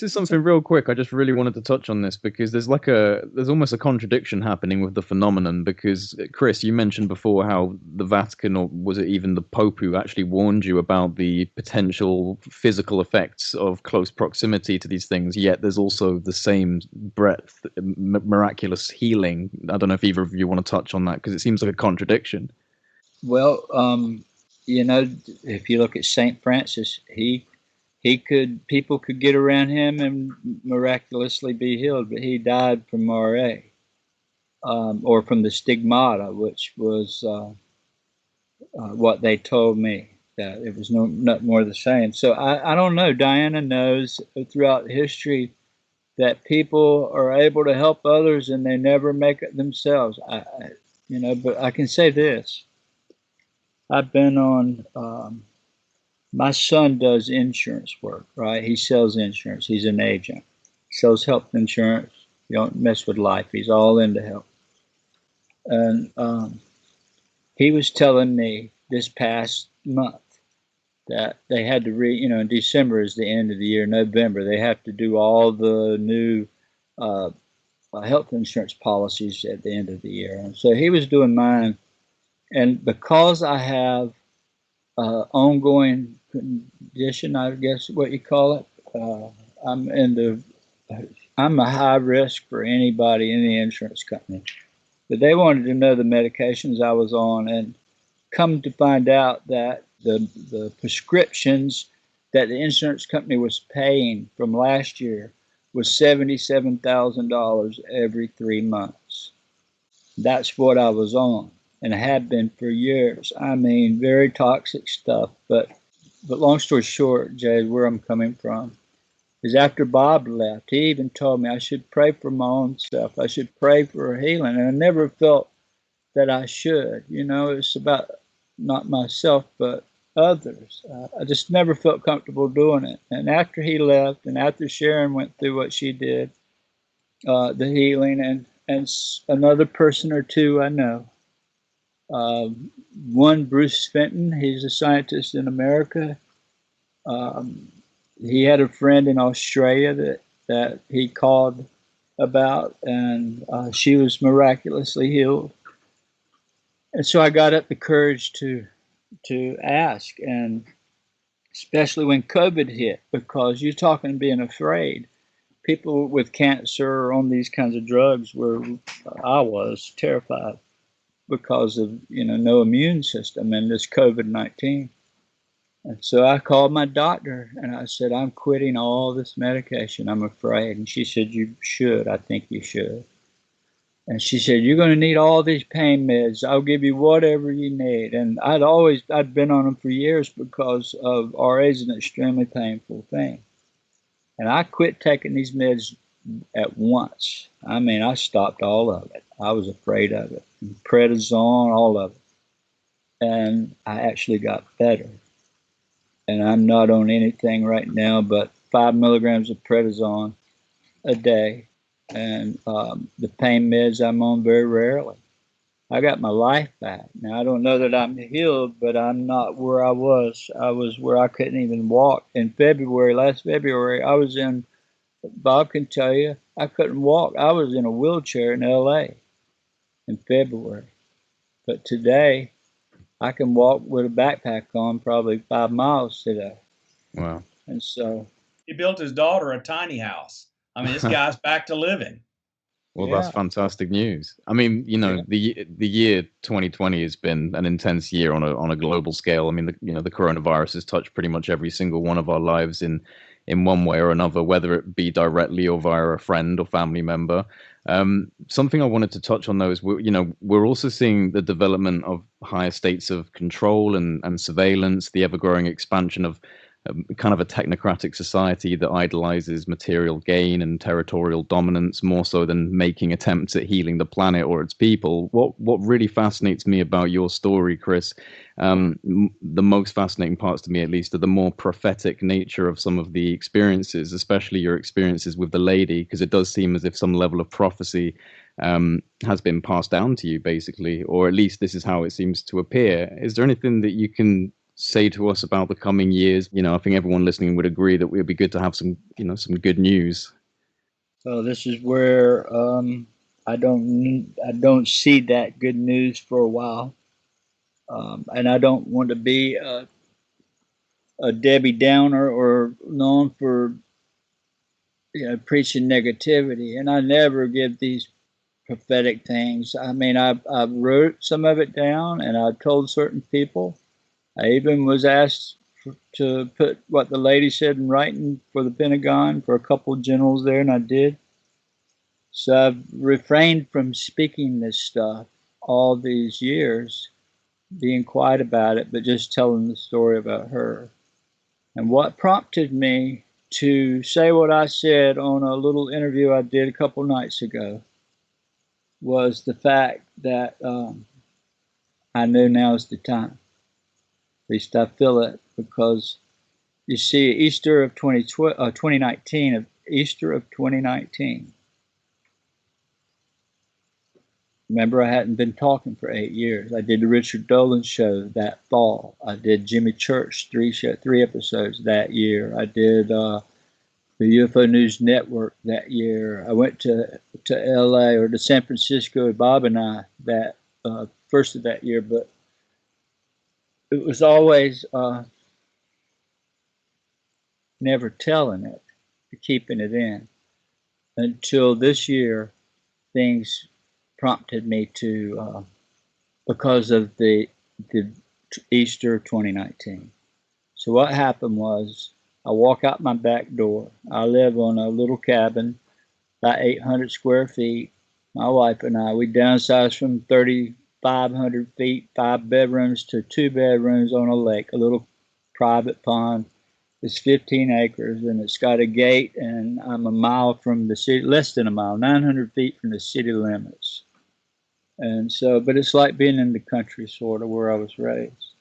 is something real quick. I just really wanted to touch on this because there's almost a contradiction happening with the phenomenon. Because Chris, you mentioned before how the Vatican, or was it even the Pope, who actually warned you about the potential physical effects of close proximity to these things. Yet there's also the same breadth, miraculous healing. I don't know if either of you want to touch on that because it seems like a contradiction. Well, if you look at Saint Francis, people could get around him and miraculously be healed, but he died from RA, or from the stigmata, which was what they told me, that it was not more the same. So I don't know. Diana knows throughout history that people are able to help others and they never make it themselves. But I can say this. I've been on, my son does insurance work, right? He sells insurance. He's an agent. Sells health insurance. You don't mess with life. He's all into health. And he was telling me this past month that they had to in December is the end of the year, November, they have to do all the new health insurance policies at the end of the year. And so he was doing mine. And because I have ongoing condition, I guess what you call it, I'm a high risk for anybody in the insurance company. But they wanted to know the medications I was on, and come to find out that the prescriptions that the insurance company was paying from last year was $77,000 every 3 months. That's what I was on, and have been for years. I mean, very toxic stuff. But long story short, Jay, where I'm coming from is after Bob left, he even told me I should pray for my own self. I should pray for healing. And I never felt that I should. It's about not myself, but others. I just never felt comfortable doing it. And after he left, and after Sharon went through what she did, the healing, and another person or two I know. One, Bruce Fenton, he's a scientist in America. He had a friend in Australia that he called about, and she was miraculously healed. And so I got up the courage to ask, and especially when COVID hit, because you're talking being afraid. People with cancer or on these kinds of drugs I was terrified because of, no immune system and this COVID-19. And so I called my doctor and I said, I'm quitting all this medication. I'm afraid. And she said, you should. I think you should. And she said, you're going to need all these pain meds. I'll give you whatever you need. And I'd been on them for years because of RA is an extremely painful thing. And I quit taking these meds at once. I mean, I stopped all of it. I was afraid of it. Prednisone, all of it. And I actually got better. And I'm not on anything right now but 5 milligrams of prednisone a day. And the pain meds I'm on very rarely. I got my life back. Now I don't know that I'm healed, but I'm not where I was. I was where I couldn't even walk. In February, last February, I was in. Bob can tell you, I couldn't walk. I was in a wheelchair in L.A. in February, but today I can walk with a backpack on probably 5 miles today. Wow. And so He built his daughter a tiny house. I mean, this guy's back to living. Well, yeah, that's fantastic news. I mean, yeah, the year 2020 has been an intense year on a global scale. I mean, the coronavirus has touched pretty much every single one of our lives in one way or another, whether it be directly or via a friend or family member. Something I wanted to touch on though is we're also seeing the development of higher states of control and surveillance, the ever-growing expansion of kind of a technocratic society that idolizes material gain and territorial dominance more so than making attempts at healing the planet or its people. What really fascinates me about your story, Chris, the most fascinating parts to me at least are the more prophetic nature of some of the experiences, especially your experiences with the lady, because it does seem as if some level of prophecy has been passed down to you basically, or at least this is how it seems to appear. Is there anything that you can say to us about the coming years? I think everyone listening would agree that it would be good to have some good news. so this is where I don't see that good news for a while, and I don't want to be a Debbie Downer or known for preaching negativity, and I never give these prophetic things. I mean, I wrote some of it down, and I told certain people. I even was asked to put what the lady said in writing for the Pentagon for a couple of generals there, and I did. So I've refrained from speaking this stuff all these years, being quiet about it, but just telling the story about her. And what prompted me to say what I said on a little interview I did a couple nights ago was the fact that I knew now's the time. At least I feel it, because you see, Easter of 2019, Easter of 2019. Remember, I hadn't been talking for 8 years. I did the Richard Dolans show that fall. I did Jimmy Church three episodes that year. I did the UFO News Network that year. I went to L.A. or to San Francisco with Bob and I that first of that year, but it was always never telling it, keeping it in, until this year things prompted me to, because of the Easter 2019. So what happened was, I walk out my back door. I live on a little cabin, about 800 square feet. My wife and I, we downsized from 3,500 feet, 5 bedrooms to 2 bedrooms on a lake, a little private pond. It's 15 acres, and it's got a gate, and I'm a mile from the city, less than a mile, 900 feet from the city limits. And so, but it's like being in the country, sort of, where I was raised.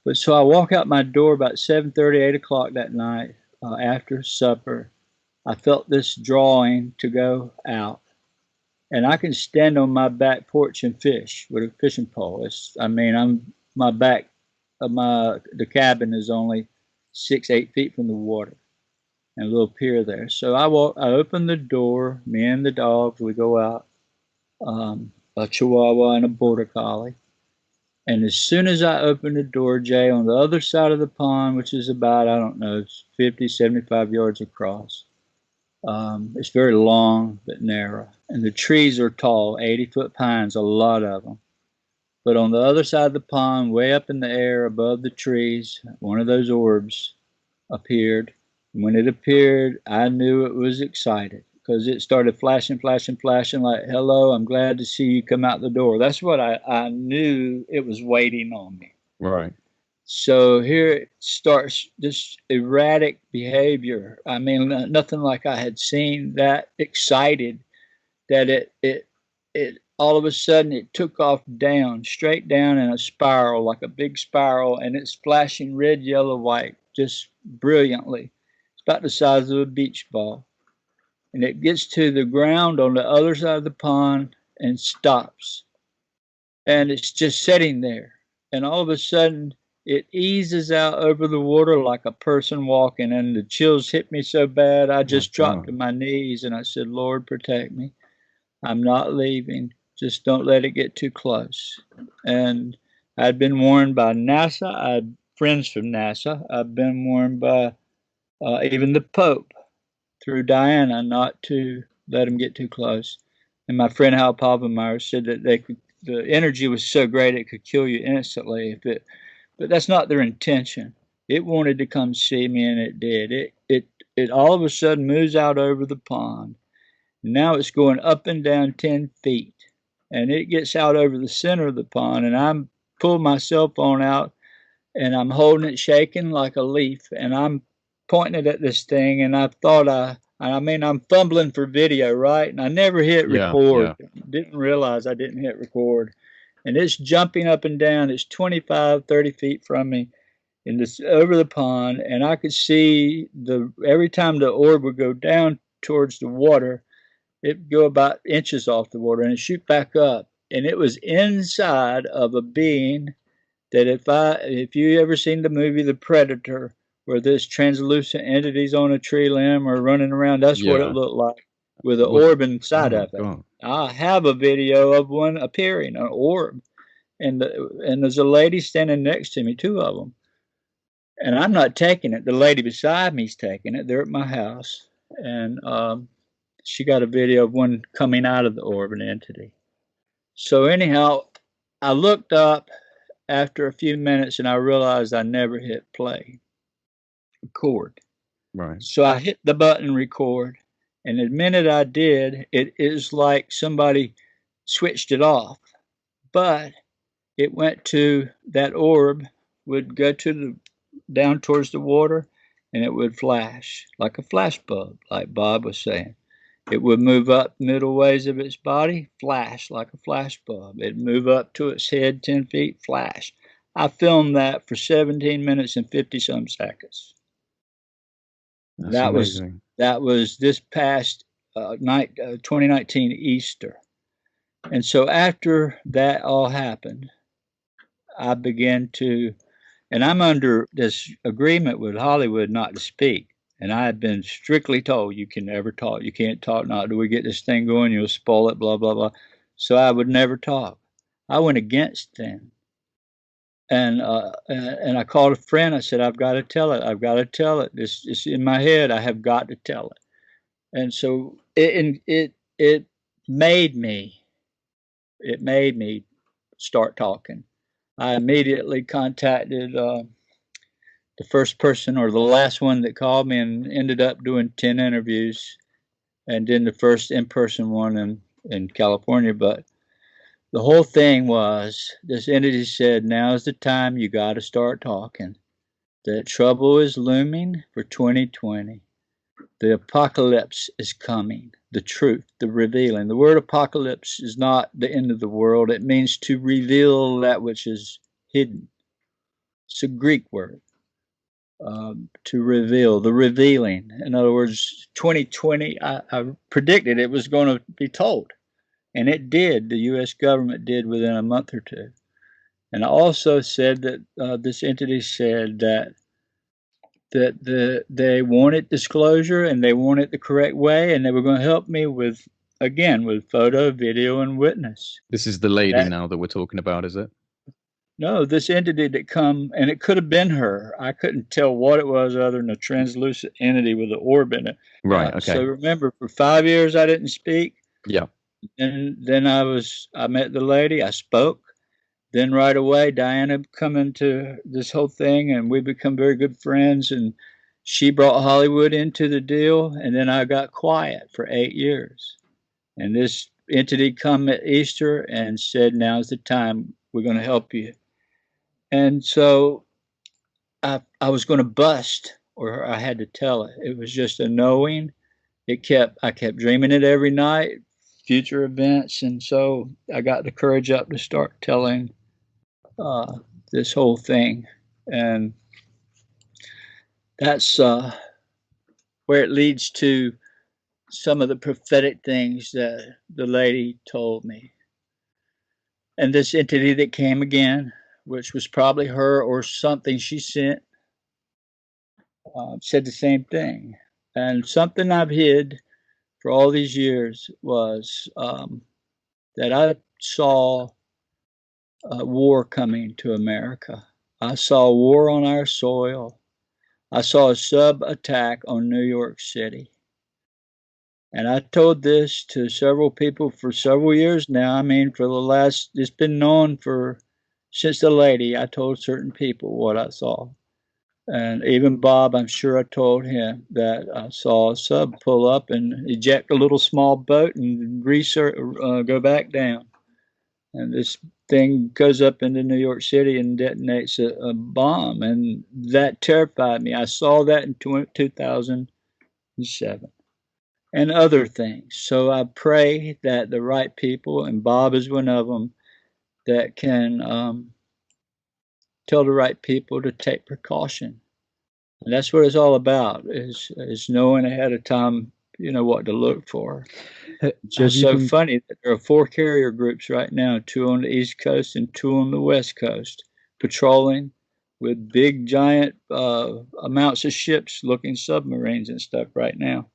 But so I walk out my door about 7:30, 8 o'clock that night, after supper. I felt this drawing to go out. And I can stand on my back porch and fish with a fishing pole. My back of the cabin is only 6, 8 feet from the water, and a little pier there. So I open the door, me and the dogs, we go out, a Chihuahua and a Border Collie. And as soon as I open the door, Jay, on the other side of the pond, which is about, I don't know, 50, 75 yards across, it's very long but narrow. And the trees are tall, 80-foot pines, a lot of them. But on the other side of the pond, way up in the air above the trees, one of those orbs appeared. And when it appeared, I knew it was excited, because it started flashing, flashing, flashing like, hello, I'm glad to see you come out the door. That's what I knew it was waiting on me. Right. So here it starts, this erratic behavior. I mean, nothing like I had seen, that excited, that it all of a sudden it took off down, straight down in a spiral, like a big spiral, and it's flashing red, yellow, white, just brilliantly. It's about the size of a beach ball. And it gets to the ground on the other side of the pond and stops. and it's just sitting there. And all of a sudden, it eases out over the water like a person walking, and the chills hit me so bad, I just dropped to my knees and I said, Lord, protect me. I'm not leaving. Just don't let it get too close. And I'd been warned by NASA. I had friends from NASA. I've been warned by even the Pope through Diana not to let them get too close. And my friend Hal Palvenmeyer said that the energy was so great it could kill you instantly but that's not their intention. It wanted to come see me, and it did. It all of a sudden moves out over the pond. Now it's going up and down 10 feet, and it gets out over the center of the pond, and I'm pulling my cell phone out, and I'm holding it shaking like a leaf, and I'm pointing it at this thing, and I'm fumbling for video, right? And I never hit record. Didn't realize I didn't hit record. And it's jumping up and down. It's 25, 30 feet from me, and it's over the pond, and I could see every time the orb would go down towards the water, it'd go about inches off the water, and it'd shoot back up. And it was inside of a being that if you ever seen the movie The Predator, where this translucent entities on a tree limb or running around, that's what it looked like, with an orb inside of it. God. I have a video of one appearing, an orb, and there's a lady standing next to me, two of them, and I'm not taking it. The lady beside me's taking it. They're at my house, and she got a video of one coming out of the orb, an entity. So anyhow, I looked up after a few minutes, and I realized I never hit play, record. Right. So I hit the button record, and the minute I did, it is like somebody switched it off. But it went to that orb, would go down towards the water, and it would flash like a flash bulb, like Bob was saying. It would move up middle ways of its body, flash like a flash bulb. It'd move up to its head 10 feet, flash. I filmed that for 17 minutes and 50-some seconds. That was this past 2019 Easter. And so after that all happened, I began to, and I'm under this agreement with Hollywood not to speak. And I had been strictly told, you can never talk. You can't talk. Not till we get this thing going, you'll spoil it, blah, blah, blah. So I would never talk. I went against them. And I called a friend. I said, I've got to tell it. I've got to tell it. It's in my head. I have got to tell it. And so it made me start talking. I immediately contacted the first person or the last one that called me, and ended up doing 10 interviews, and then the first in-person one in California. But the whole thing was, this entity said, now's the time, you got to start talking. That trouble is looming for 2020. The apocalypse is coming. The truth, the revealing. The word apocalypse is not the end of the world. It means to reveal that which is hidden. It's a Greek word. To reveal, the revealing. In other words, 2020, I predicted it was going to be told. And it did. The U.S. government did within a month or two. And I also said that this entity said that they wanted disclosure, and they wanted the correct way, and they were going to help me with photo, video, and witness. This is the lady now that we're talking about, is it? No, this entity that come, and it could have been her. I couldn't tell what it was other than a translucent entity with an orb in it. Right, okay. So remember, for 5 years I didn't speak. Yeah. And then I met the lady, I spoke. Then right away, Diana come into this whole thing, and we become very good friends, and she brought Hollywood into the deal, and then I got quiet for 8 years. And this entity come at Easter and said, now's the time, we're going to help you. And so I was going to bust, or I had to tell it. It was just a knowing. I kept dreaming it every night, future events. And so I got the courage up to start telling this whole thing. And that's where it leads to some of the prophetic things that the lady told me. And this entity that came again, which was probably her or something she sent, said the same thing. And something I've hid for all these years was that I saw war coming to America. I saw war on our soil. I saw a sub attack on New York City. And I told this to several people for several years now. I mean, for the last, it's been known for, since the lady, I told certain people what I saw. And even Bob, I'm sure I told him that I saw a sub pull up and eject a little small boat and go back down. And this thing goes up into New York City and detonates a bomb. And that terrified me. I saw that in 2007 and other things. So I pray that the right people, and Bob is one of them, that can tell the right people to take precaution. And that's what it's all about, is knowing ahead of time, what to look for. It's just so funny that there are 4 carrier groups right now, 2 on the East Coast and 2 on the West Coast, patrolling with big, giant amounts of ships looking submarines and stuff right now.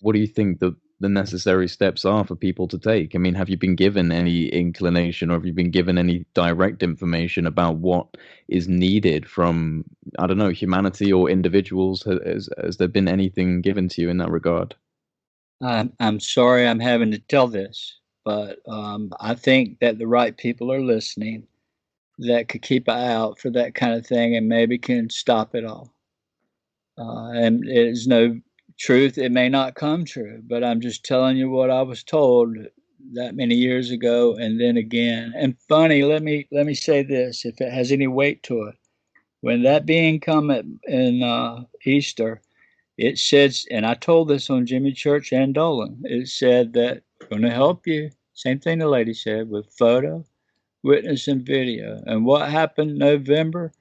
What do you think the necessary steps are for people to take? I mean, have you been given any inclination, or have you been given any direct information about what is needed from, I don't know, humanity or individuals? Has there been anything given to you in that regard? I'm sorry I'm having to tell this, but I think that the right people are listening that could keep an eye out for that kind of thing and maybe can stop it all. And there's no truth. It may not come true, but I'm just telling you what I was told that many years ago, and then again. And funny, let me say this, if it has any weight to it. When that being come in Easter, it said, and I told this on Jimmy Church and Dolan, it said that going to help you. Same thing the lady said, with photo, witness, and video. And what happened November?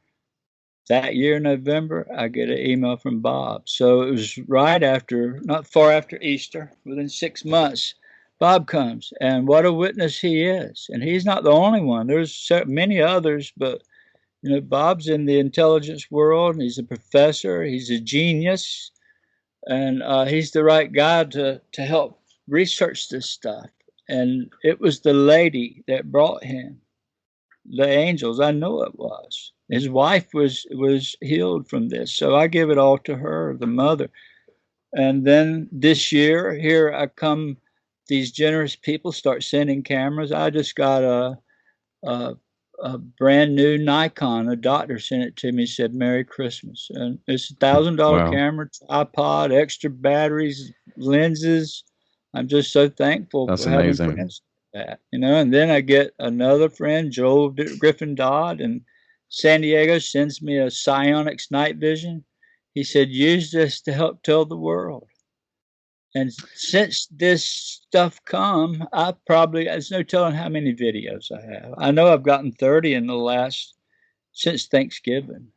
That year, November, I get an email from Bob. So it was right after, not far after Easter, within 6 months, Bob comes. And what a witness he is. And he's not the only one. There's so many others, but, Bob's in the intelligence world, and he's a professor. He's a genius. And he's the right guy to help research this stuff. And it was the lady that brought him the angels. I know it was. His wife was healed from this. So I give it all to her, the mother. And then this year, here I come, these generous people start sending cameras. I just got a brand new Nikon. A doctor sent it to me, said, "Merry Christmas." And it's $1,000 camera, iPod, extra batteries, lenses. I'm just so thankful That's for amazing. having friends like that, And then I get another friend, Joel Griffin Dodd, in San Diego, sends me a Psionics night vision. He said, "Use this to help tell the world." And since this stuff come, there's no telling how many videos I have. I know I've gotten 30 in the since Thanksgiving.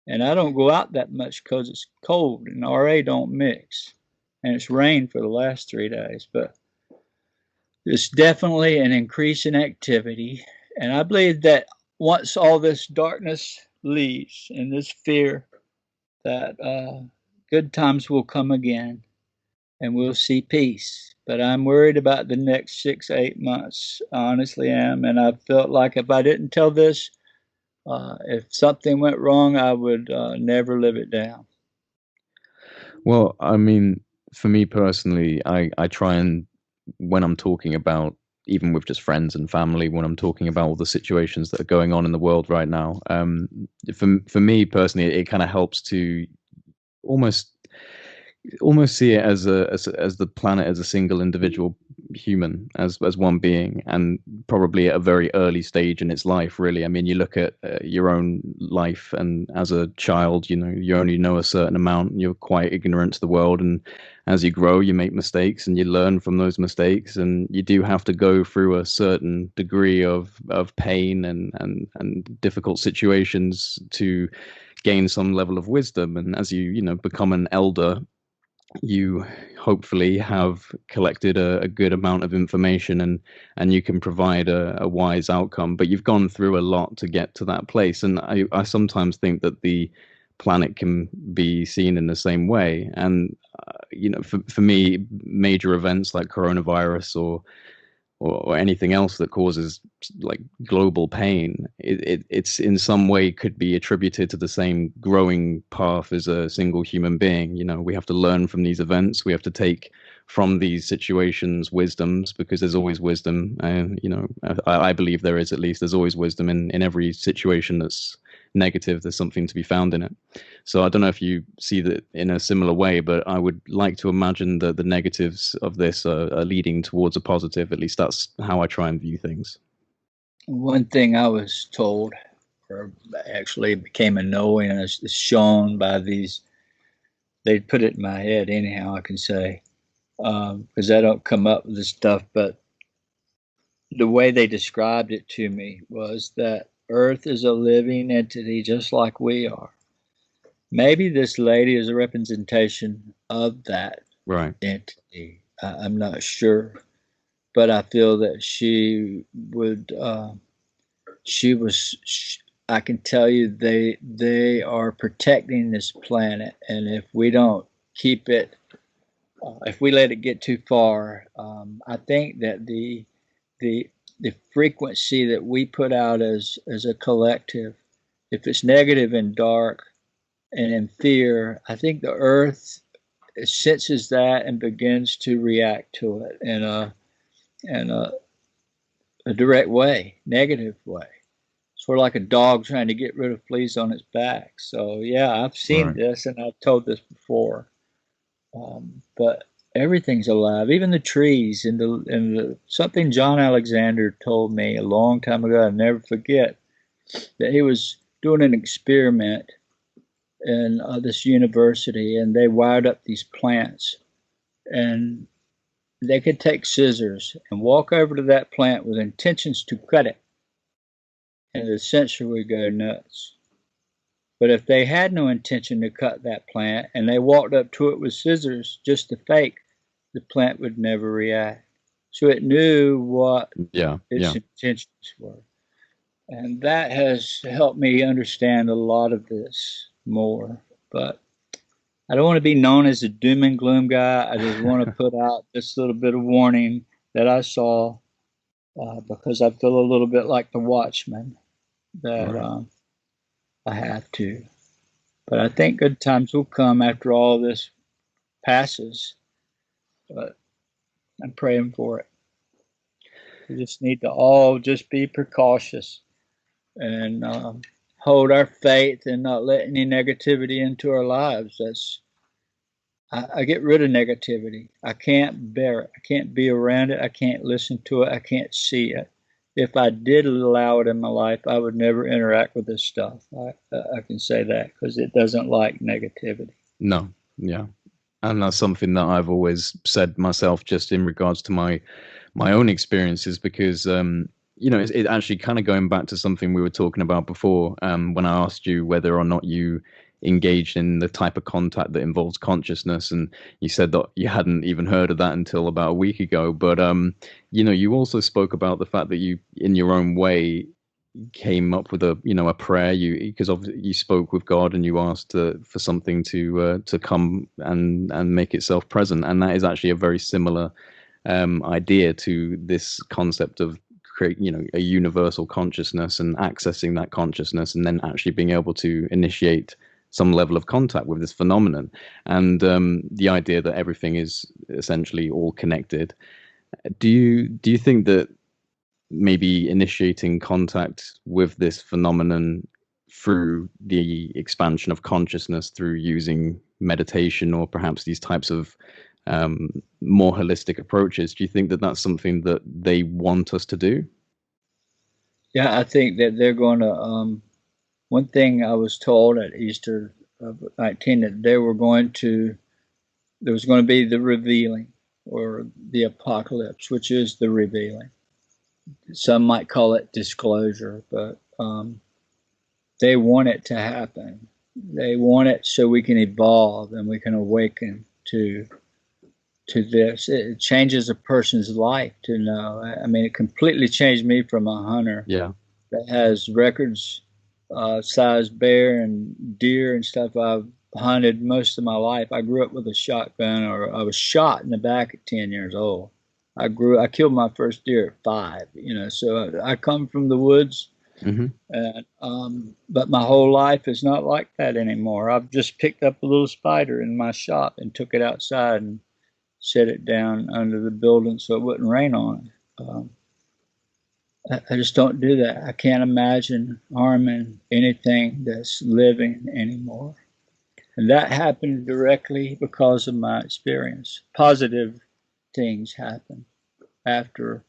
And I don't go out that much because it's cold and RA don't mix. And it's rained for the last 3 days. But it's definitely an increase in activity. And I believe that once all this darkness leaves and this fear, that good times will come again. And we'll see peace. But I'm worried about the next 6, 8 months. I honestly am. And I felt like if I didn't tell this, if something went wrong, I would never live it down. Well, I mean, for me personally, I try and, when I'm talking about, even with just friends and family, when I'm talking about all the situations that are going on in the world right now, for me personally, it kind of helps to almost see it as the planet as a single individual human, as one being, and probably at a very early stage in its life, really. I mean, you look at your own life, and as a child, you only know a certain amount, you're quite ignorant to the world, and as you grow, you make mistakes and you learn from those mistakes, and you do have to go through a certain degree of pain and difficult situations to gain some level of wisdom. And as you become an elder, you hopefully have collected a good amount of information, and you can provide a wise outcome. But you've gone through a lot to get to that place, and I sometimes think that the planet can be seen in the same way. And for me, major events like coronavirus or anything else that causes like global pain, it's in some way could be attributed to the same growing path as a single human being. We have to learn from these events. We have to take from these situations wisdoms, because there's always wisdom. And I believe there is, at least there's always wisdom in every situation that's negative. There's something to be found in it. So I don't know if you see that in a similar way, but I would like to imagine that the negatives of this are leading towards a positive. At least that's how I try and view things. One thing I was told, or actually became a knowing, and is shown by these, they put it in my head anyhow, I can say, because I don't come up with this stuff, but the way they described it to me was that Earth is a living entity just like we are. Maybe this lady is a representation of that entity. I'm not sure, but I feel that she would. I can tell you, they are protecting this planet, and if we don't keep it, if we let it get too far, I think that the frequency that we put out as a collective, if it's negative and dark and in fear, I think the Earth senses that and begins to react to it in a direct way, negative way. Sort of like a dog trying to get rid of fleas on its back. So yeah, I've seen this, and I've told this before. But everything's alive, even the trees. And something John Alexander told me a long time ago, I'll never forget, that he was doing an experiment in this university, and they wired up these plants, and they could take scissors and walk over to that plant with intentions to cut it, and the sensor would go nuts. But if they had no intention to cut that plant and they walked up to it with scissors just to fake, the plant would never react. So it knew what its intentions were. And that has helped me understand a lot of this more. But I don't want to be known as a doom and gloom guy. I just want to put out this little bit of warning that I saw, because I feel a little bit like the watchman, that I have to. But I think good times will come after all this passes. But I'm praying for it. We just need to all just be precautious and hold our faith and not let any negativity into our lives. I get rid of negativity. I can't bear it. I can't be around it. I can't listen to it. I can't see it. If I did allow it in my life, I would never interact with this stuff. I can say that, because it doesn't like negativity. No, yeah. And that's something that I've always said myself, just in regards to my own experiences, because it actually kind of going back to something we were talking about before, when I asked you whether or not you engaged in the type of contact that involves consciousness, and you said that you hadn't even heard of that until about a week ago. But you also spoke about the fact that you, in your own way, came up with a prayer, because obviously you spoke with God and you asked for something to come and make itself present, and that is actually a very similar idea to this concept of create a universal consciousness and accessing that consciousness, and then actually being able to initiate some level of contact with this phenomenon, and the idea that everything is essentially all connected. Do you think that maybe initiating contact with this phenomenon through the expansion of consciousness, through using meditation or perhaps these types of more holistic approaches, do you think that that's something that they want us to do? Yeah, I think that they're going to. One thing I was told at Easter of 19, that there was going to be the revealing, or the apocalypse, which is the revealing. Some might call it disclosure, but they want it to happen. They want it so we can evolve and we can awaken to this. It changes a person's life to know. I mean, it completely changed me from a hunter that has records, sized bear and deer and stuff I've hunted most of my life. I grew up with a shotgun, or I was shot in the back at 10 years old. I killed my first deer at 5, so I come from the woods. And, but my whole life is not like that anymore. I've just picked up a little spider in my shop and took it outside and set it down under the building so it wouldn't rain on it. I just don't do that. I can't imagine harming anything that's living anymore. And that happened directly because of my experience. Positive things happen after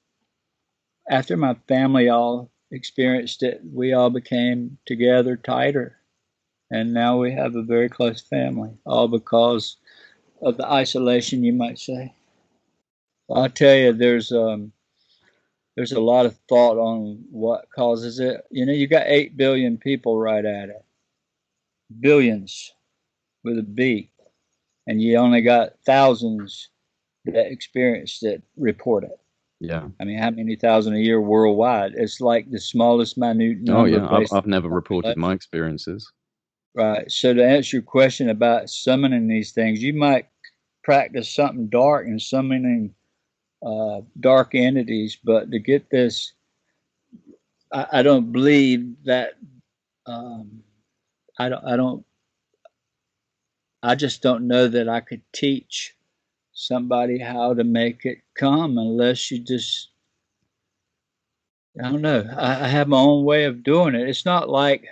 my family all experienced it. We all became together tighter, and now we have a very close family, all because of the isolation, you might say. I'll tell you, there's a lot of thought on what causes it. You got 8 billion people right at it, billions with a B, and you only got thousands that experienced it, report it. Yeah. I mean, how many thousand a year worldwide? It's like the smallest minute number. Oh, yeah. I've never reported my experiences. Right. So to answer your question about summoning these things, you might practice something dark and summoning dark entities, but to get this, I don't believe that. I just don't know that I could teach somebody how to make it come unless you just, I don't know. I have my own way of doing it. It's not like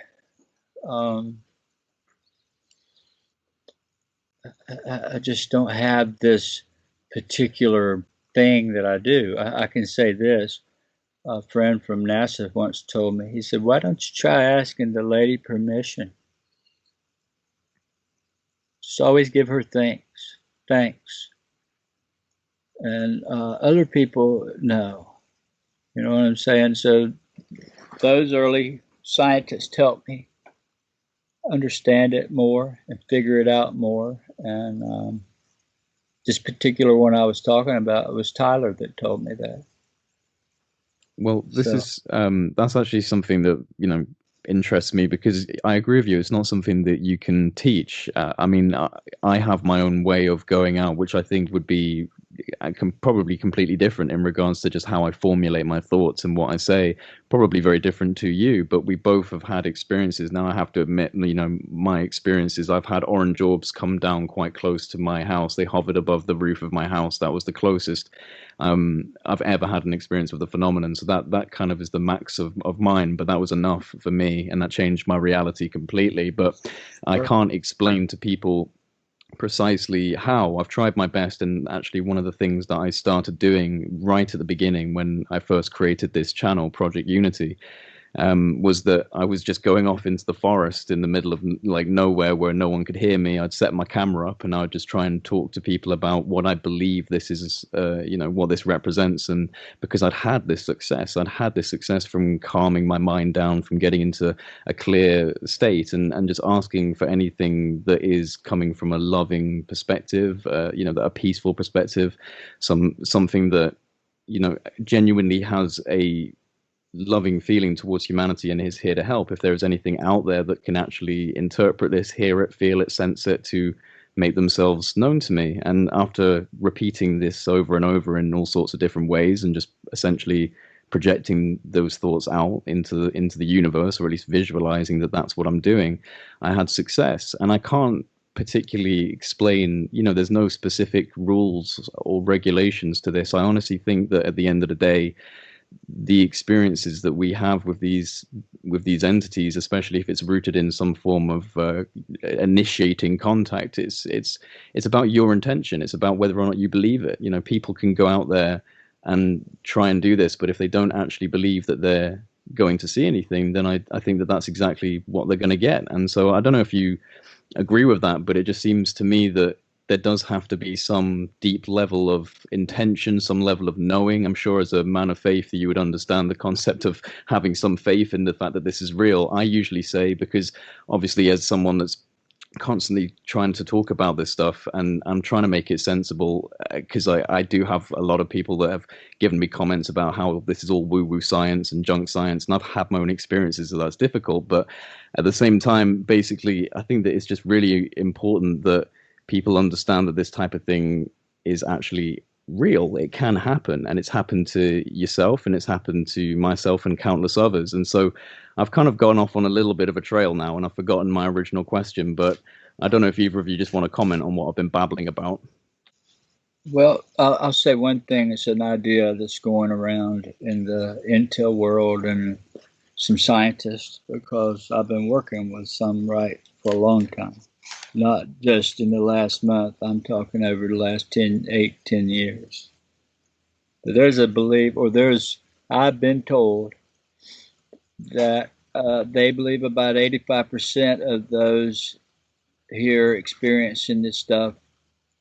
I just don't have this particular thing that I do. I can say this. A friend from NASA once told me, he said, why don't you try asking the lady permission? Just always give her thanks. And other people, no. You know what I'm saying? So those early scientists helped me understand it more and figure it out more. And this particular one I was talking about, it was Tyler that told me that. Well, that's actually something that, interests me, because I agree with you. It's not something that you can teach. I mean, I have my own way of going out, which I think would be probably completely different in regards to just how I formulate my thoughts and what I say. Probably very different to you, but we both have had experiences. Now I have to admit, my experiences, I've had orange orbs come down quite close to my house. They hovered above the roof of my house. That was the closest I've ever had an experience with the phenomenon. So that kind of is the max of mine, but that was enough for me, and that changed my reality completely. But I can't explain to people precisely how. I've tried my best, and actually one of the things that I started doing right at the beginning when I first created this channel, Project Unity, was that I was just going off into the forest in the middle of nowhere where no one could hear me. I'd set my camera up and I would just try and talk to people about what I believe this is, what this represents. And because I'd had this success from calming my mind down, from getting into a clear state, and just asking for anything that is coming from a loving perspective, a peaceful perspective, something that, genuinely has a loving feeling towards humanity and is here to help. If there is anything out there that can actually interpret this, hear it, feel it, sense it, to make themselves known to me. And after repeating this over and over in all sorts of different ways, and just essentially projecting those thoughts out into the universe, or at least visualizing that that's what I'm doing, I had success. And I can't particularly explain, there's no specific rules or regulations to this. I honestly think that at the end of the day, the experiences that we have with these entities, especially if it's rooted in some form of initiating contact, it's about your intention. It's about whether or not you believe it. People can go out there and try and do this, but if they don't actually believe that they're going to see anything, then I think that that's exactly what they're going to get. And so I don't know if you agree with that, but it just seems to me that there does have to be some deep level of intention, some level of knowing. I'm sure as a man of faith that you would understand the concept of having some faith in the fact that this is real. I usually say, because obviously as someone that's constantly trying to talk about this stuff, and I'm trying to make it sensible, because I do have a lot of people that have given me comments about how this is all woo-woo science and junk science, and I've had my own experiences, so that's difficult. But at the same time, basically, I think that it's just really important that people understand that this type of thing is actually real. It can happen, and it's happened to yourself, and it's happened to myself and countless others. And so I've kind of gone off on a little bit of a trail now, and I've forgotten my original question, but I don't know if either of you just want to comment on what I've been babbling about. Well, I'll say one thing. It's an idea that's going around in the intel world and some scientists, because I've been working with some for a long time, not just in the last month. I'm talking over the last 10 years. But there's a belief, I've been told that they believe about 85% of those here experiencing this stuff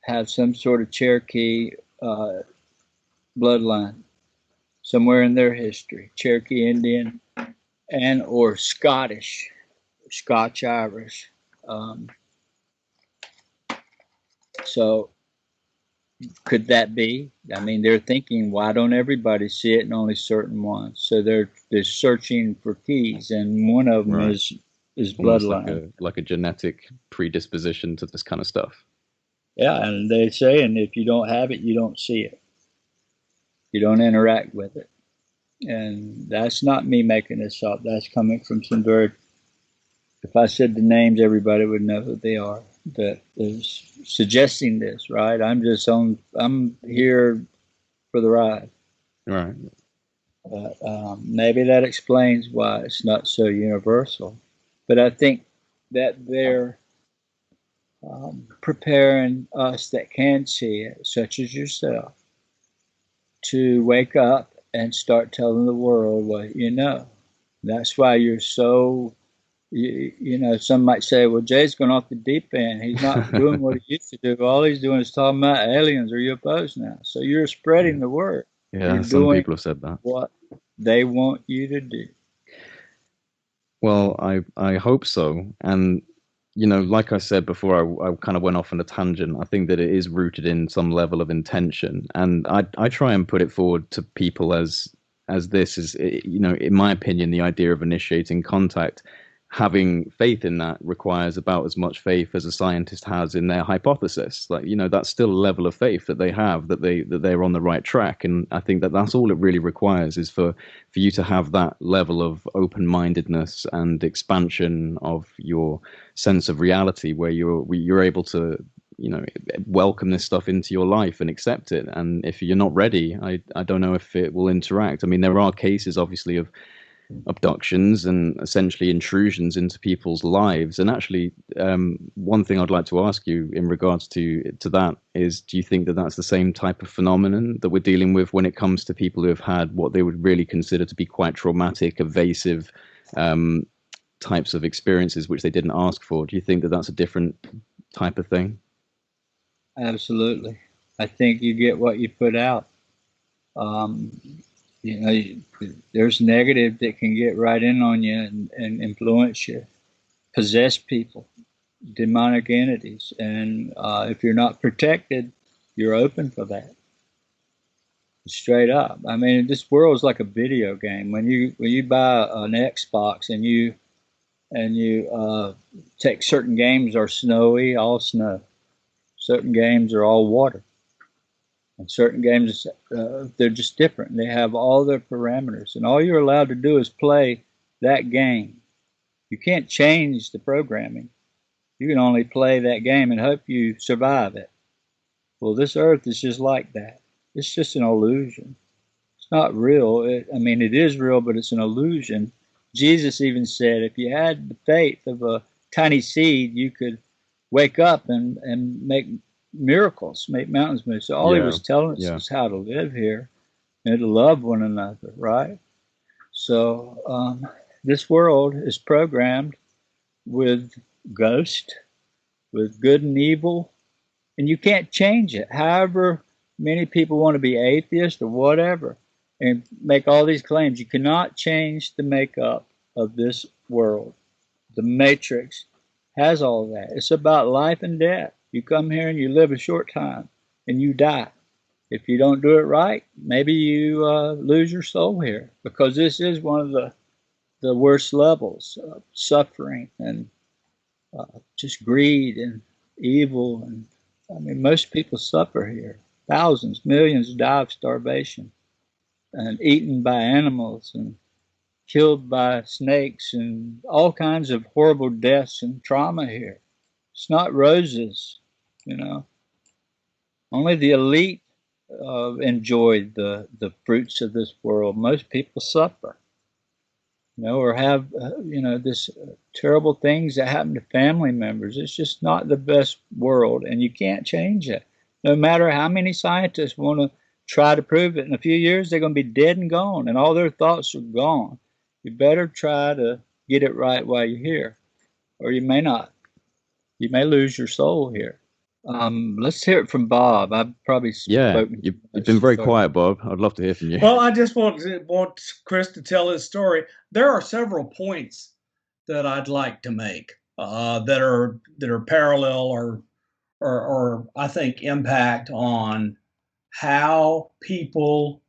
have some sort of Cherokee bloodline somewhere in their history, Cherokee Indian and or Scottish, Scotch Irish. So could that be? I mean, they're thinking, why don't everybody see it and only certain ones? So they're searching for keys, and one of them Right. is Almost bloodline. like a genetic predisposition to this kind of stuff. Yeah, and they say, and if you don't have it, you don't see it. You don't interact with it. And that's not me making this up. That's coming from some very, if I said the names, everybody would know who they are that is suggesting this, right? I'm here for the ride. Right. But maybe that explains why it's not so universal. But I think that they're preparing us that can see it, such as yourself, to wake up and start telling the world what you know. That's why you're so, you know, some might say, well, Jay's going off the deep end. He's not doing what he used to do. All he's doing is talking about aliens or UFOs now. So you're spreading the word. Yeah, You're some doing people have said that. what they want you to do. Well, I hope so. And, you know, like I said before, I kind of went off on a tangent. I think that it is rooted in some level of intention. And I try and put it forward to people as this is, you know, in my opinion, the idea of initiating contact, having faith in that requires about as much faith as a scientist has in their hypothesis. Like, you know, that's still a level of faith that they have, that they're on the right track. And I think that that's all it really requires, is for you to have that level of open-mindedness and expansion of your sense of reality, where you're able to, you know, welcome this stuff into your life and accept it. And if you're not ready, I don't know if it will interact. I mean, there are cases obviously of abductions and essentially intrusions into people's lives. And actually, one thing I'd like to ask you in regards to that is, do you think that that's the same type of phenomenon that we're dealing with when it comes to people who have had what they would really consider to be quite traumatic, evasive types of experiences which they didn't ask for? Do you think that that's a different type of thing? Absolutely. I think you get what you put out. You know, there's negative that can get right in on you and influence you, possess people, demonic entities. And if you're not protected, you're open for that. Straight up. I mean, this world is like a video game. When you buy an Xbox and you take certain games are snowy, all snow. Certain games are all water. And certain games, they're just different. They have all their parameters. And all you're allowed to do is play that game. You can't change the programming. You can only play that game and hope you survive it. Well, this earth is just like that. It's just an illusion. It's not real. I mean, it is real, but it's an illusion. Jesus even said, if you had the faith of a tiny seed, you could wake up and make miracles, make mountains move. So all he was telling us is how to live here and to love one another, right? So this world is programmed with ghost, with good and evil, and you can't change it. However many people want to be atheist or whatever and make all these claims, you cannot change the makeup of this world. The matrix has all that. It's about life and death. You come here and you live a short time and you die. If you don't do it right, maybe you lose your soul here, because this is one of the worst levels of suffering and just greed and evil. And I mean, most people suffer here. Thousands, millions die of starvation and eaten by animals and killed by snakes and all kinds of horrible deaths and trauma here. It's not roses, you know. Only the elite enjoy the fruits of this world. Most people suffer, you know, or have, you know, this terrible things that happen to family members. It's just not the best world, and you can't change it. No matter how many scientists want to try to prove it, in a few years they're going to be dead and gone, and all their thoughts are gone. You better try to get it right while you're here, or you may not. You may lose your soul here. Let's hear it from Bob. I've probably spoken. You've been very quiet, Bob. I'd love to hear from you. Well, I just want Chris to tell his story. There are several points that I'd like to make that are parallel or I think impact on how people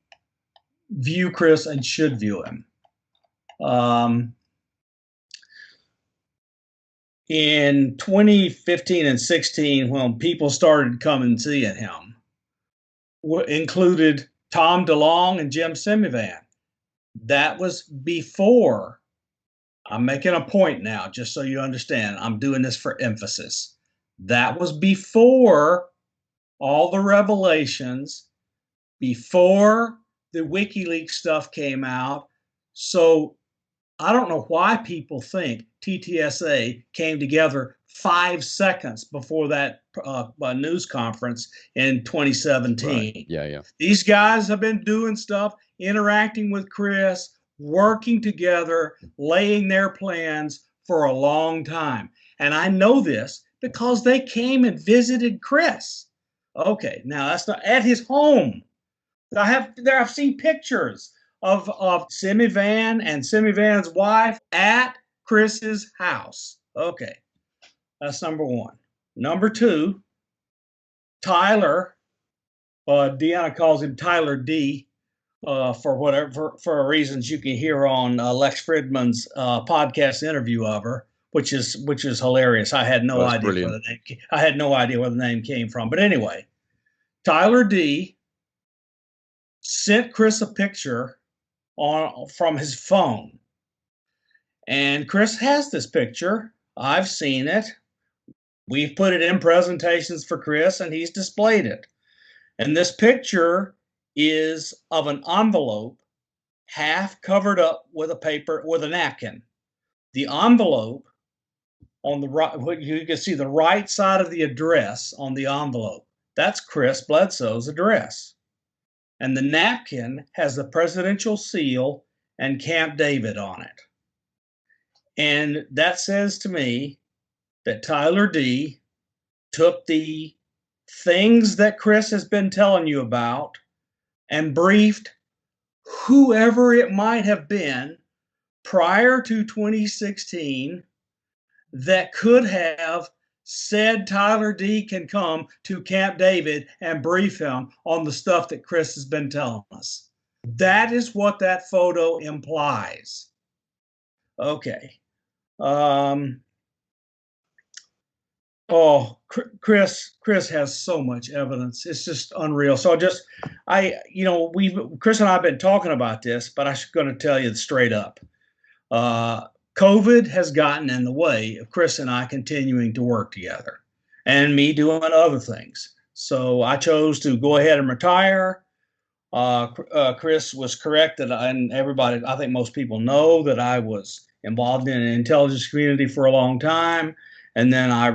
view Chris and should view him. In 2015 and 16, when people started coming seeing him, included Tom DeLonge and Jim Semivan. That was before. I'm making a point now, just so you understand. I'm doing this for emphasis. That was before all the revelations, before the WikiLeaks stuff came out. So I don't know why people think TTSA came together 5 seconds before that news conference in 2017. Right. Yeah. These guys have been doing stuff, interacting with Chris, working together, laying their plans for a long time. And I know this because they came and visited Chris. Okay, now that's not at his home. I've seen pictures of Semivan and Semivan's wife at Chris's house. Okay, that's number one. Number two, Tyler, Deanna calls him Tyler D, for reasons you can hear on Lex Fridman's podcast interview of her, which is hilarious. I had no idea where the name came from. But anyway, Tyler D sent Chris a picture from his phone. And Chris has this picture. I've seen it. We've put it in presentations for Chris, and he's displayed it. And this picture is of an envelope half covered up with a napkin. The envelope on the right, you can see the right side of the address on the envelope. That's Chris Bledsoe's address. And the napkin has the presidential seal and Camp David on it. And that says to me that Tyler D took the things that Chris has been telling you about and briefed whoever it might have been prior to 2016 that could have said Tyler D can come to Camp David and brief him on the stuff that Chris has been telling us. That is what that photo implies. Okay. Chris has so much evidence. It's just unreal. So Chris and I have been talking about this, but I'm going to tell you straight up. COVID has gotten in the way of Chris and I continuing to work together and me doing other things. So I chose to go ahead and retire. Chris was correct and everybody, I think most people know that I was involved in the intelligence community for a long time. And then I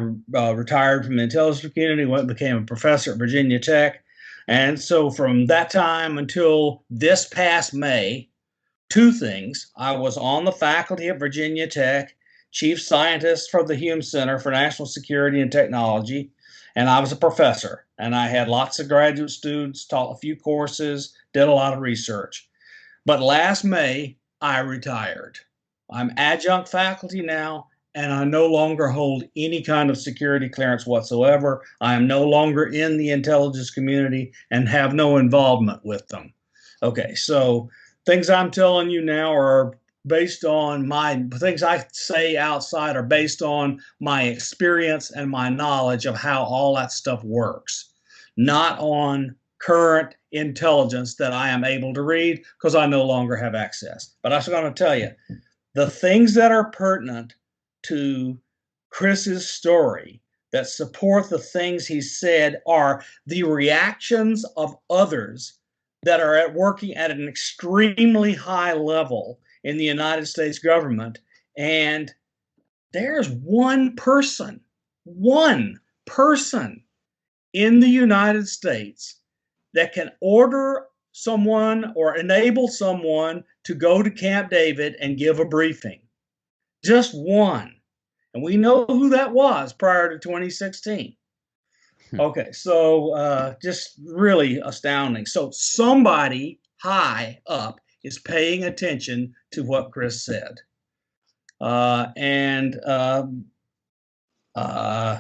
retired from the intelligence community, became a professor at Virginia Tech. And so from that time until this past May, two things. I was on the faculty at Virginia Tech, chief scientist for the Hume Center for National Security and Technology, and I was a professor. And I had lots of graduate students, taught a few courses, did a lot of research. But last May, I retired. I'm adjunct faculty now, and I no longer hold any kind of security clearance whatsoever. I am no longer in the intelligence community and have no involvement with them. Okay, so things I'm telling you now are based on things I say outside are based on my experience and my knowledge of how all that stuff works, not on current intelligence that I am able to read because I no longer have access. But I'm going to tell you, the things that are pertinent to Chris's story that support the things he said are the reactions of others that are working at an extremely high level in the United States government. And there's one person in the United States that can order someone or enable someone to go to Camp David and give a briefing. Just one. And we know who that was prior to 2016. Okay, so just really astounding. So somebody high up is paying attention to what Chris said.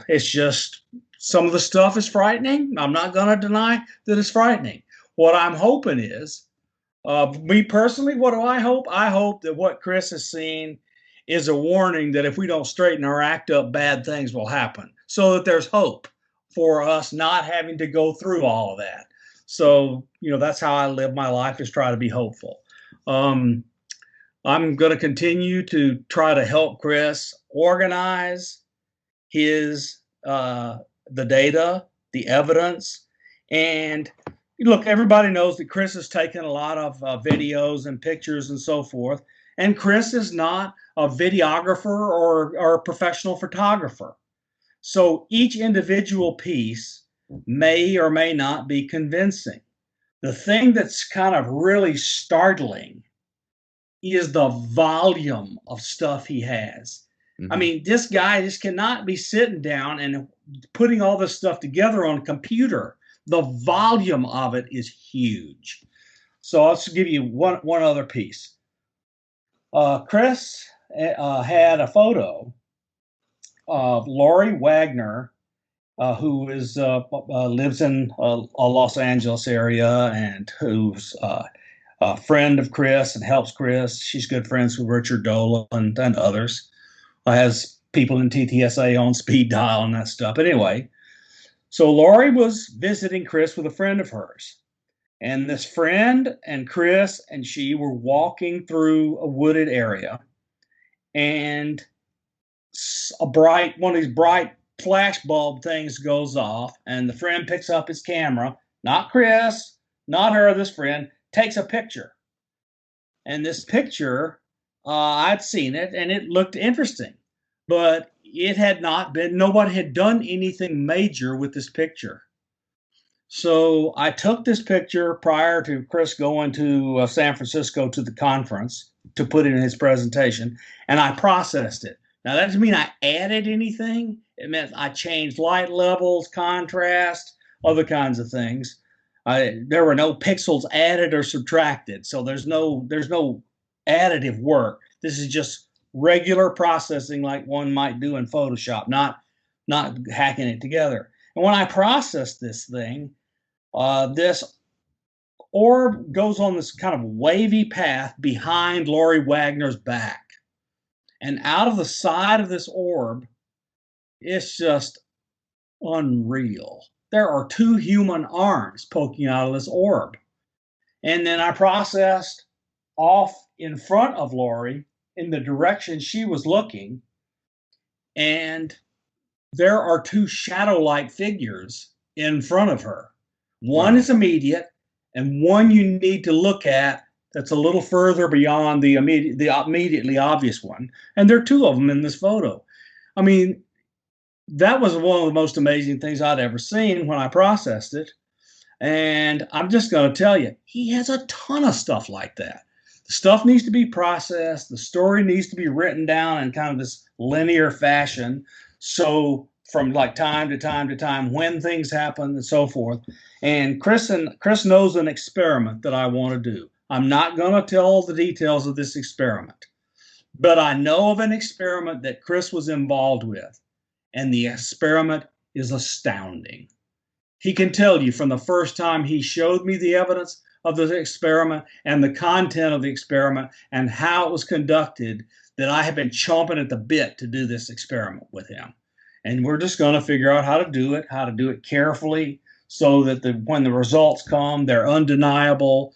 It's just, some of the stuff is frightening. I'm not going to deny that it's frightening. What I'm hoping is, me personally, what do I hope? I hope that what Chris has seen is a warning that if we don't straighten our act up, bad things will happen, so that there's hope for us not having to go through all of that. So, that's how I live my life, is try to be hopeful. I'm going to continue to try to help Chris organize his the data, the evidence, and look, everybody knows that Chris has taken a lot of videos and pictures and so forth, and Chris is not a videographer or a professional photographer. So each individual piece may or may not be convincing. The thing that's kind of really startling is the volume of stuff he has. Mm-hmm. I mean, this guy just cannot be sitting down and putting all this stuff together on a computer. The volume of it is huge. So I'll just give you one other piece. Chris had a photo of Lori Wagner, who is lives in Los Angeles area, and who's a friend of Chris and helps Chris. She's good friends with Richard Dolan and others. Has people in TTSA on speed dial and that stuff. But anyway, so Lori was visiting Chris with a friend of hers. And this friend and Chris and she were walking through a wooded area. And one of these bright flash bulb things goes off. And the friend picks up his camera. Not Chris, not her, this friend, takes a picture. And this picture, I'd seen it and it looked interesting. But it had not been, nobody had done anything major with this picture. So I took this picture prior to Chris going to San Francisco to the conference to put it in his presentation, and I processed it. Now, that doesn't mean I added anything. It meant I changed light levels, contrast, other kinds of things. There were no pixels added or subtracted, so there's no additive work. This is just regular processing like one might do in Photoshop, not hacking it together. And when I process this thing, this orb goes on this kind of wavy path behind Lori Wagner's back. And out of the side of this orb, it's just unreal. There are two human arms poking out of this orb. And then I processed off in front of Lori in the direction she was looking, and there are two shadow-like figures in front of her. One is immediate, and one you need to look at that's a little further beyond the immediately obvious one. And there are two of them in this photo. I mean, that was one of the most amazing things I'd ever seen when I processed it. And I'm just going to tell you, he has a ton of stuff like that. The stuff needs to be processed. The story needs to be written down in kind of this linear fashion. So from like time to time to time, when things happen and so forth. And Chris knows an experiment that I want to do. I'm not going to tell all the details of this experiment, But I know of an experiment that Chris was involved with, and the experiment is astounding. He can tell you from the first time he showed me the evidence of the experiment and the content of the experiment and how it was conducted that I have been chomping at the bit to do this experiment with him. And we're just going to figure out how to do it carefully so that when the results come, they're undeniable,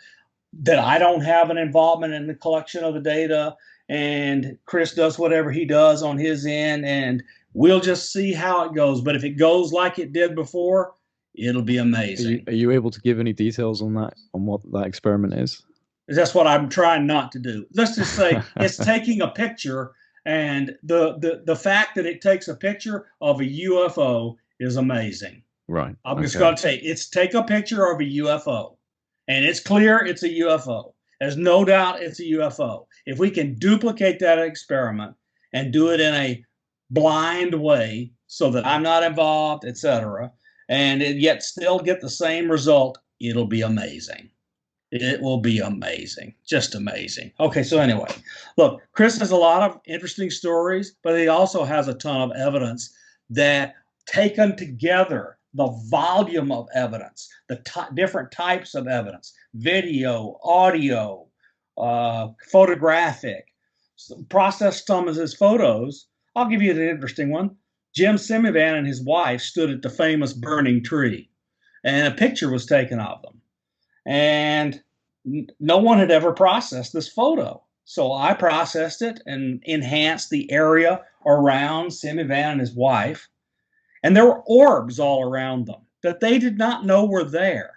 that I don't have an involvement in the collection of the data, and Chris does whatever he does on his end, and we'll just see how it goes. But if it goes like it did before, it'll be amazing. Are you able to give any details on that, on what that experiment is? That's what I'm trying not to do. Let's just say it's taking a picture, and the fact that it takes a picture of a UFO is amazing. Right. I'm just going to say it's take a picture of a UFO, and it's clear it's a UFO. There's no doubt it's a UFO. If we can duplicate that experiment and do it in a blind way so that I'm not involved, etc., and yet still get the same result, it'll be amazing. It will be amazing. Just amazing. Okay, so anyway, look, Chris has a lot of interesting stories, but he also has a ton of evidence that taken together, the volume of evidence, the different types of evidence, video, audio, photographic, processed some of his photos. I'll give you an interesting one. Jim Semivan and his wife stood at the famous burning tree, and a picture was taken of them. And no one had ever processed this photo. So I processed it and enhanced the area around Semivan and his wife. And there were orbs all around them that they did not know were there.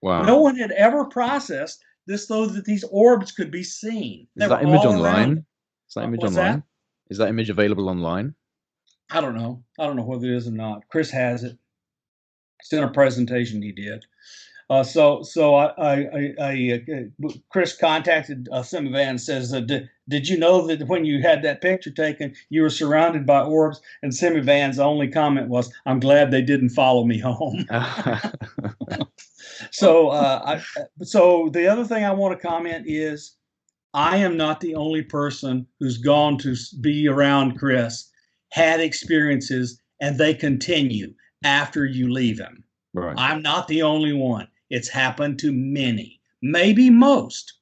Wow. No one had ever processed this so that these orbs could be seen. Is that image online? Is that image What's online? that? Is that image available online? I don't know. I don't know whether it is or not. Chris has it. It's in a presentation he did. Chris contacted Semivan and says, did you know that when you had that picture taken, you were surrounded by orbs? And Semivan's only comment was, I'm glad they didn't follow me home. So the other thing I want to comment is I am not the only person who's gone to be around Chris, had experiences, and they continue after you leave him. Right. I'm not the only one. It's happened to many, maybe most,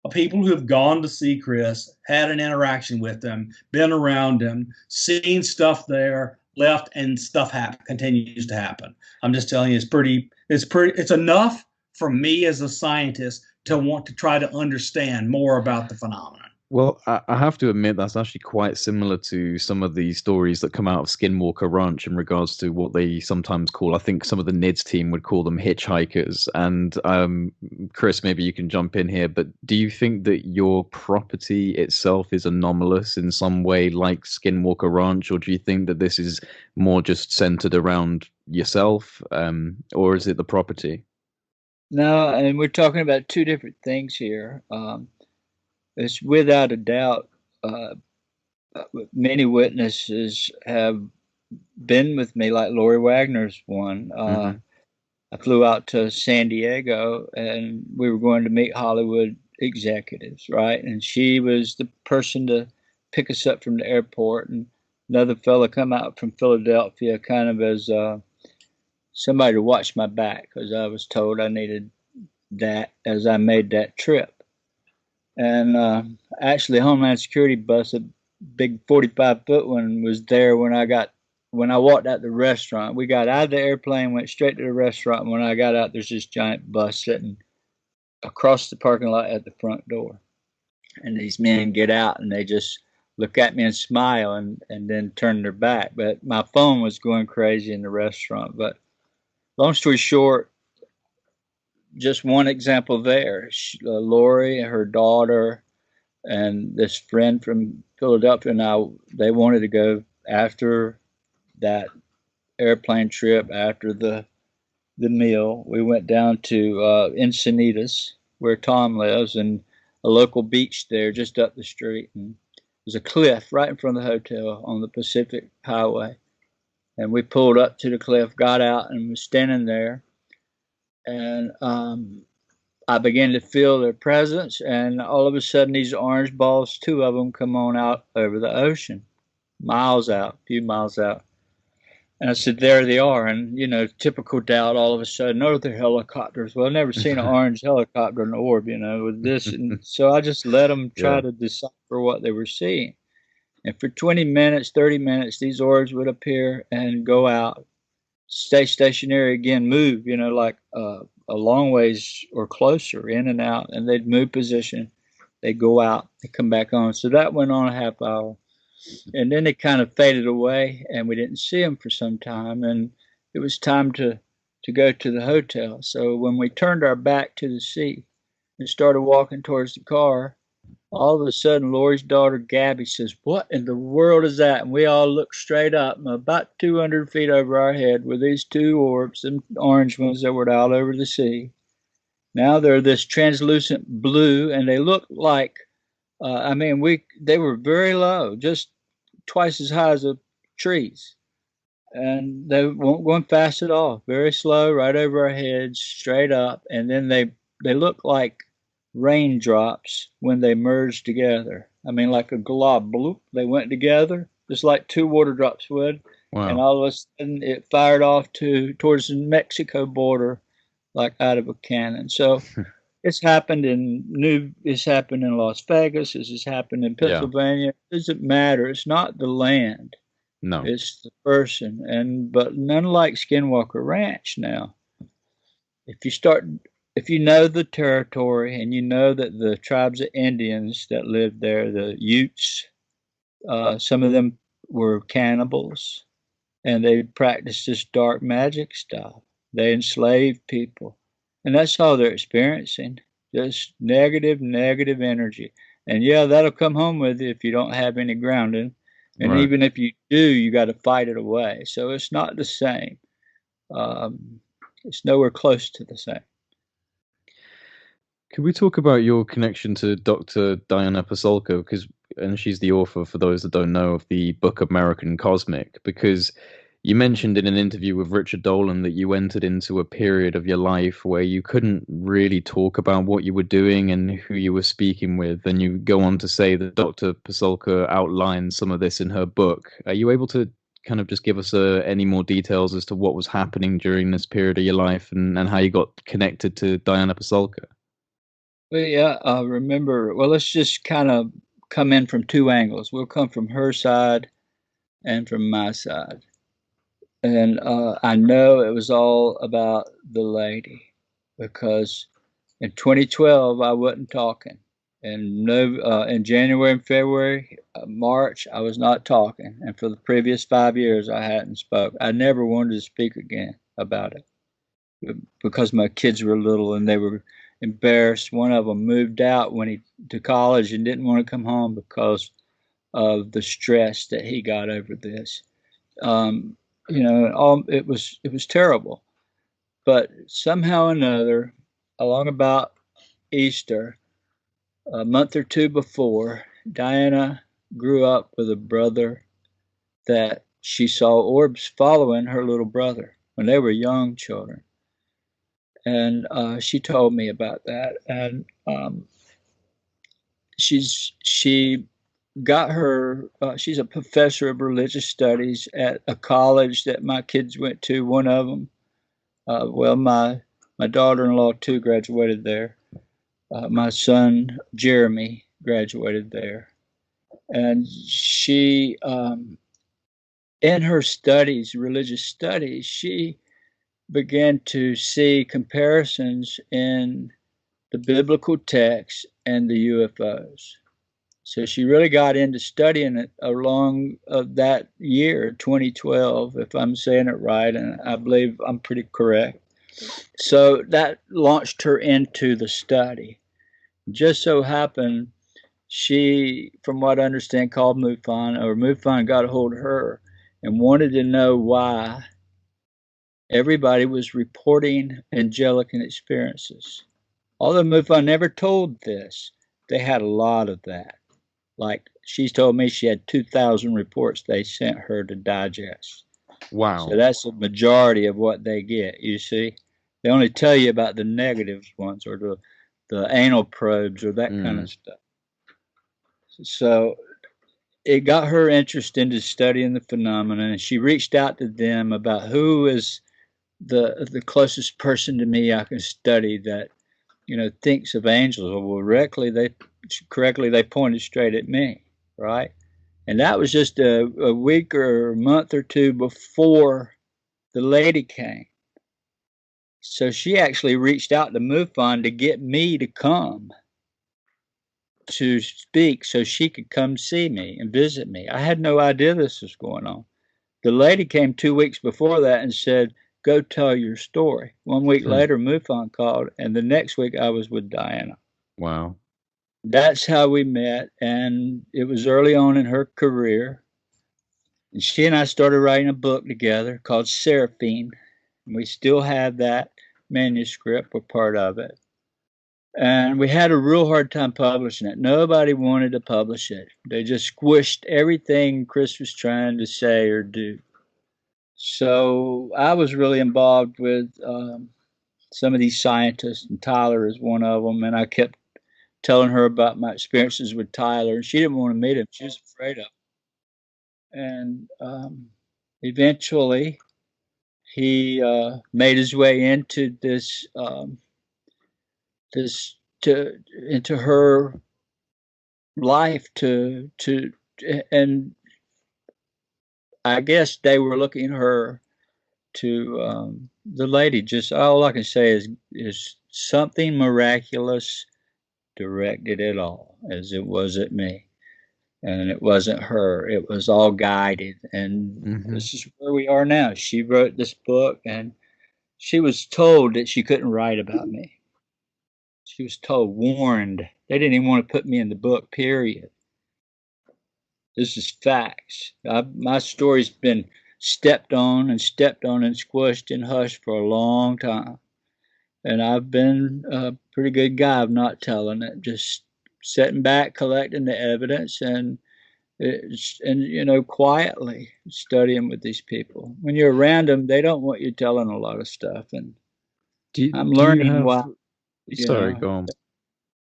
of people who have gone to see Chris, had an interaction with him, been around him, seen stuff there, left, and stuff continues to happen. I'm just telling you, it's enough for me as a scientist to want to try to understand more about the phenomenon. Well, I have to admit that's actually quite similar to some of the stories that come out of Skinwalker Ranch in regards to what they sometimes call, I think some of the NIDS team would call them hitchhikers. And Chris, maybe you can jump in here, but do you think that your property itself is anomalous in some way like Skinwalker Ranch, or do you think that this is more just centered around yourself, or is it the property? No, and we're talking about two different things here. It's without a doubt, many witnesses have been with me, like Lori Wagner's one. I flew out to San Diego, and we were going to meet Hollywood executives, right? And she was the person to pick us up from the airport, and another fella come out from Philadelphia kind of as somebody to watch my back, because I was told I needed that as I made that trip. And actually, Homeland Security bus, a big 45-foot one, was there when I walked out the restaurant. We got out of the airplane, went straight to the restaurant. And when I got out, there's this giant bus sitting across the parking lot at the front door. And these men get out and they just look at me and smile and then turn their back. But my phone was going crazy in the restaurant. But long story short, just one example there. Lori, her daughter, and this friend from Philadelphia and they wanted to go after that airplane trip, after the meal. We went down to Encinitas, where Tom lives, and a local beach there just up the street. And there's a cliff right in front of the hotel on the Pacific Highway. And we pulled up to the cliff, got out, and was standing there. And I began to feel their presence, and all of a sudden these orange balls, 2 of them come on out over the ocean, miles out, a few miles out. And I said, there they are. And, you know, typical doubt all of a sudden, oh, they're helicopters. Well, I've never seen an orange helicopter in the orb, you know, with this. And so I just let them try to decipher what they were seeing. And for 20 minutes, 30 minutes, these orbs would appear and go out, stay stationary again, move, you know, like a long ways or closer, in and out. And they'd move position. They'd go out and come back on. So that went on a half hour. And then they kind of faded away, and we didn't see them for some time. And it was time to go to the hotel. So when we turned our back to the sea and started walking towards the car, all of a sudden, Lori's daughter, Gabby, says, what in the world is that? And we all looked straight up, and about 200 feet over our head were these 2 orbs, the orange ones that were out over the sea. Now they're this translucent blue, and they look like, they were very low, just twice as high as the trees. And they weren't going fast at all, very slow, right over our heads, straight up. And then they look like raindrops when they merged together. I mean, like a glob, bloop, they went together, just like 2 water drops would. Wow. And all of a sudden it fired off towards the Mexico border, like out of a cannon. So it's happened it's happened in Las Vegas. This has happened in Pennsylvania. It doesn't matter. It's not the land. No. It's the person. But none like Skinwalker Ranch now. If you know the territory and you know that the tribes of Indians that lived there, the Utes, some of them were cannibals, and they practiced this dark magic stuff. They enslaved people. And that's all they're experiencing, just negative energy. And yeah, that'll come home with you if you don't have any grounding. And even if you do, you got to fight it away. So it's not the same. It's nowhere close to the same. Could we talk about your connection to Dr. Diana Posalko? And she's the author, for those that don't know, of the book American Cosmic, because you mentioned in an interview with Richard Dolan that you entered into a period of your life where you couldn't really talk about what you were doing and who you were speaking with. And you go on to say that Dr. Pasulka outlines some of this in her book. Are you able to kind of just give us any more details as to what was happening during this period of your life and how you got connected to Diana Pasulka? Well, yeah, I remember. Well, let's just kind of come in from 2 angles. We'll come from her side and from my side. And I know it was all about the lady, because in 2012 I wasn't talking, and in January and February, March I was not talking, and for the previous 5 years I hadn't spoke. I never wanted to speak again about it because my kids were little and they were embarrassed. One of them moved out to college and didn't want to come home because of the stress that he got over this. It was terrible. But somehow or another, along about Easter, a month or 2 before, Diana grew up with a brother that she saw orbs following her little brother when they were young children. And she told me about that. And she got her, she's a professor of religious studies at a college that my kids went to, one of them. My daughter-in-law too graduated there. My son, Jeremy, graduated there. And she, in her studies, religious studies, she began to see comparisons in the biblical text and the UFOs. So she really got into studying it along that year, 2012, if I'm saying it right, and I believe I'm pretty correct. So that launched her into the study. Just so happened, she, from what I understand, called MUFON got a hold of her and wanted to know why everybody was reporting angelic experiences. Although MUFON never told this, they had a lot of that. Like, she's told me she had 2,000 reports they sent her to digest. Wow. So that's the majority of what they get, you see. They only tell you about the negative ones or the anal probes or that kind of stuff. So it got her interest into studying the phenomena, and she reached out to them about who is the closest person to me I can study that, you know, thinks of angels. Well, correctly they pointed straight at me, right? And that was just a week or a month or two before the lady came. So she actually reached out to MUFON to get me to come to speak so she could come see me and visit me. I had no idea this was going on. The lady came 2 weeks before that and said, go tell your story. 1 week later, MUFON called, and the next week I was with Diana. Wow. That's how we met, and it was early on in her career. And she and I started writing a book together called Seraphine. We still have that manuscript, we're part of it. And we had a real hard time publishing it. Nobody wanted to publish it. They just squished everything Chris was trying to say or do. So I was really involved with some of these scientists, and Tyler is one of them. And I kept telling her about my experiences with Tyler. And she didn't want to meet him. She was afraid of him. And eventually he made his way into into her life and I guess they were looking at her to the lady. Just all I can say is something miraculous directed it all, as it was at me, and it wasn't her. It was all guided, and this is where we are now. She wrote this book, and she was told that she couldn't write about me. She was told, warned. They didn't even want to put me in the book, period. This is facts. My story's been stepped on and squished and hushed for a long time. And I've been a pretty good guy of not telling it, just sitting back, collecting the evidence, and you know, quietly studying with these people. When you're around them, they don't want you telling a lot of stuff. And I'm learning why. Sorry, go on.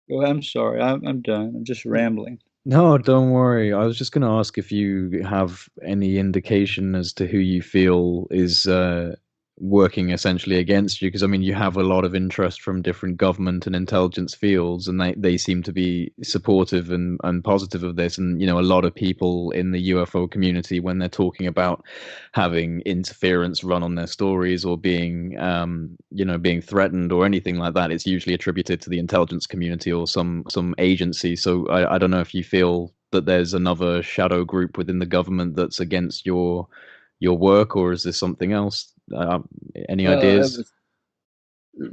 Well, I'm sorry. I'm done. I'm just rambling. No, don't worry. I was just going to ask if you have any indication as to who you feel is working essentially against you, because I mean you have a lot of interest from different government and intelligence fields, and they seem to be supportive and positive of this. And you know, a lot of people in the UFO community, when they're talking about having interference run on their stories or being you know, being threatened or anything like that, it's usually attributed to the intelligence community or some agency. So I don't know if you feel that there's another shadow group within the government that's against your work, or is this something else? Any ideas?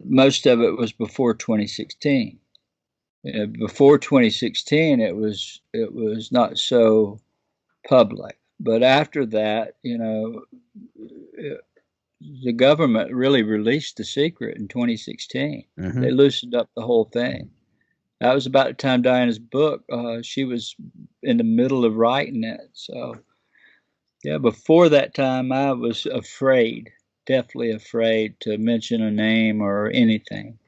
Most of it was before 2016. Before 2016, it was not so public. But after that, you know, the government really released the secret in 2016. They loosened up the whole thing. That was about the time Diana's book, she was in the middle of writing it. So, yeah, before that time, I was afraid, definitely afraid to mention a name or anything.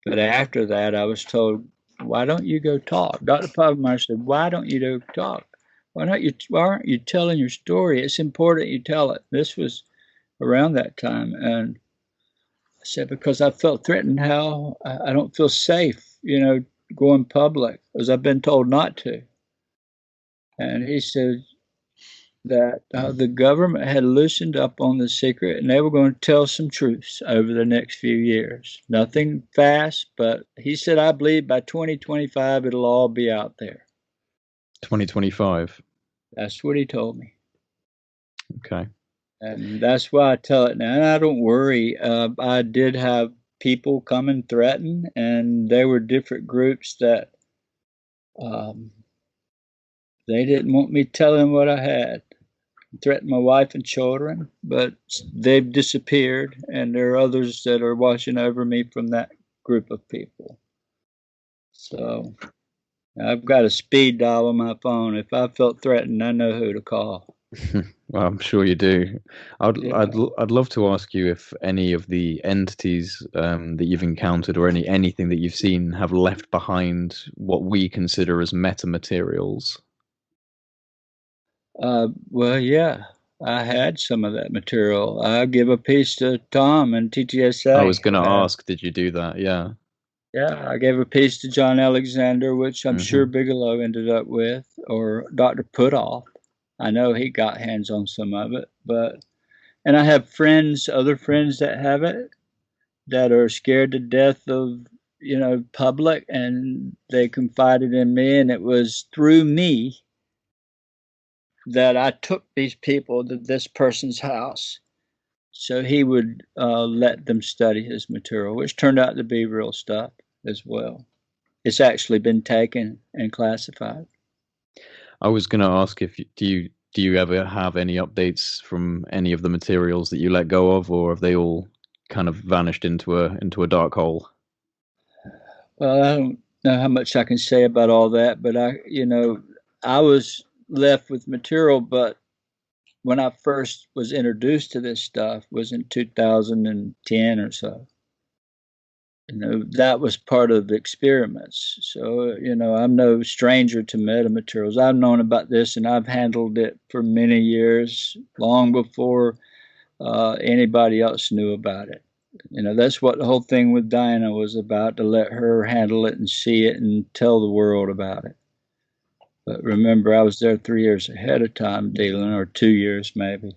But after that, I was told, why don't you go talk? Dr. Povenmire said, why don't you go talk? Why aren't you telling your story? It's important you tell it. This was around that time. And I said, because I felt threatened, how I don't feel safe, you know, going public, because I've been told not to. And he said that the government had loosened up on the secret, and they were going to tell some truths over the next few years. Nothing fast, but he said, I believe by 2025, it'll all be out there. 2025? That's what he told me. Okay. And that's why I tell it now. And I don't worry. I did have people come and threaten, and there were different groups that they didn't want me telling what I had. Threatened my wife and children, but they've disappeared, and there are others that are watching over me from that group of people. So I've got a speed dial on my phone. If I felt threatened, I know who to call. Well, I'm sure you do. Yeah. I'd love to ask you if any of the entities that you've encountered or anything that you've seen have left behind what we consider as metamaterials. Well, yeah, I had some of that material. I give a piece to Tom and I was TTSA. going to ask, did you do that? Yeah. Yeah, I gave a piece to John Alexander, which I'm sure Hmm. Bigelow ended up with, or Dr. Putoff. I know he got hands on some of it, but and I have friends, other friends that have it that are scared to death of public, and they confided in me, and it was through me that I took these people to this person's house so he would let them study his material, which turned out to be real stuff as well. It's actually been taken and classified. I was going to ask if do you ever have any updates from any of the materials that you let go of, or have they all kind of vanished into a dark hole? Well, I don't know how much I can say about all that, but I was left with material, but when I first was introduced to this stuff was in 2010 or so. That was part of the experiments. So, I'm no stranger to metamaterials. I've known about this and I've handled it for many years, long before anybody else knew about it. That's what the whole thing with Diana was about, to let her handle it and see it and tell the world about it. But remember, I was there 3 years ahead of time dealing, or 2 years maybe,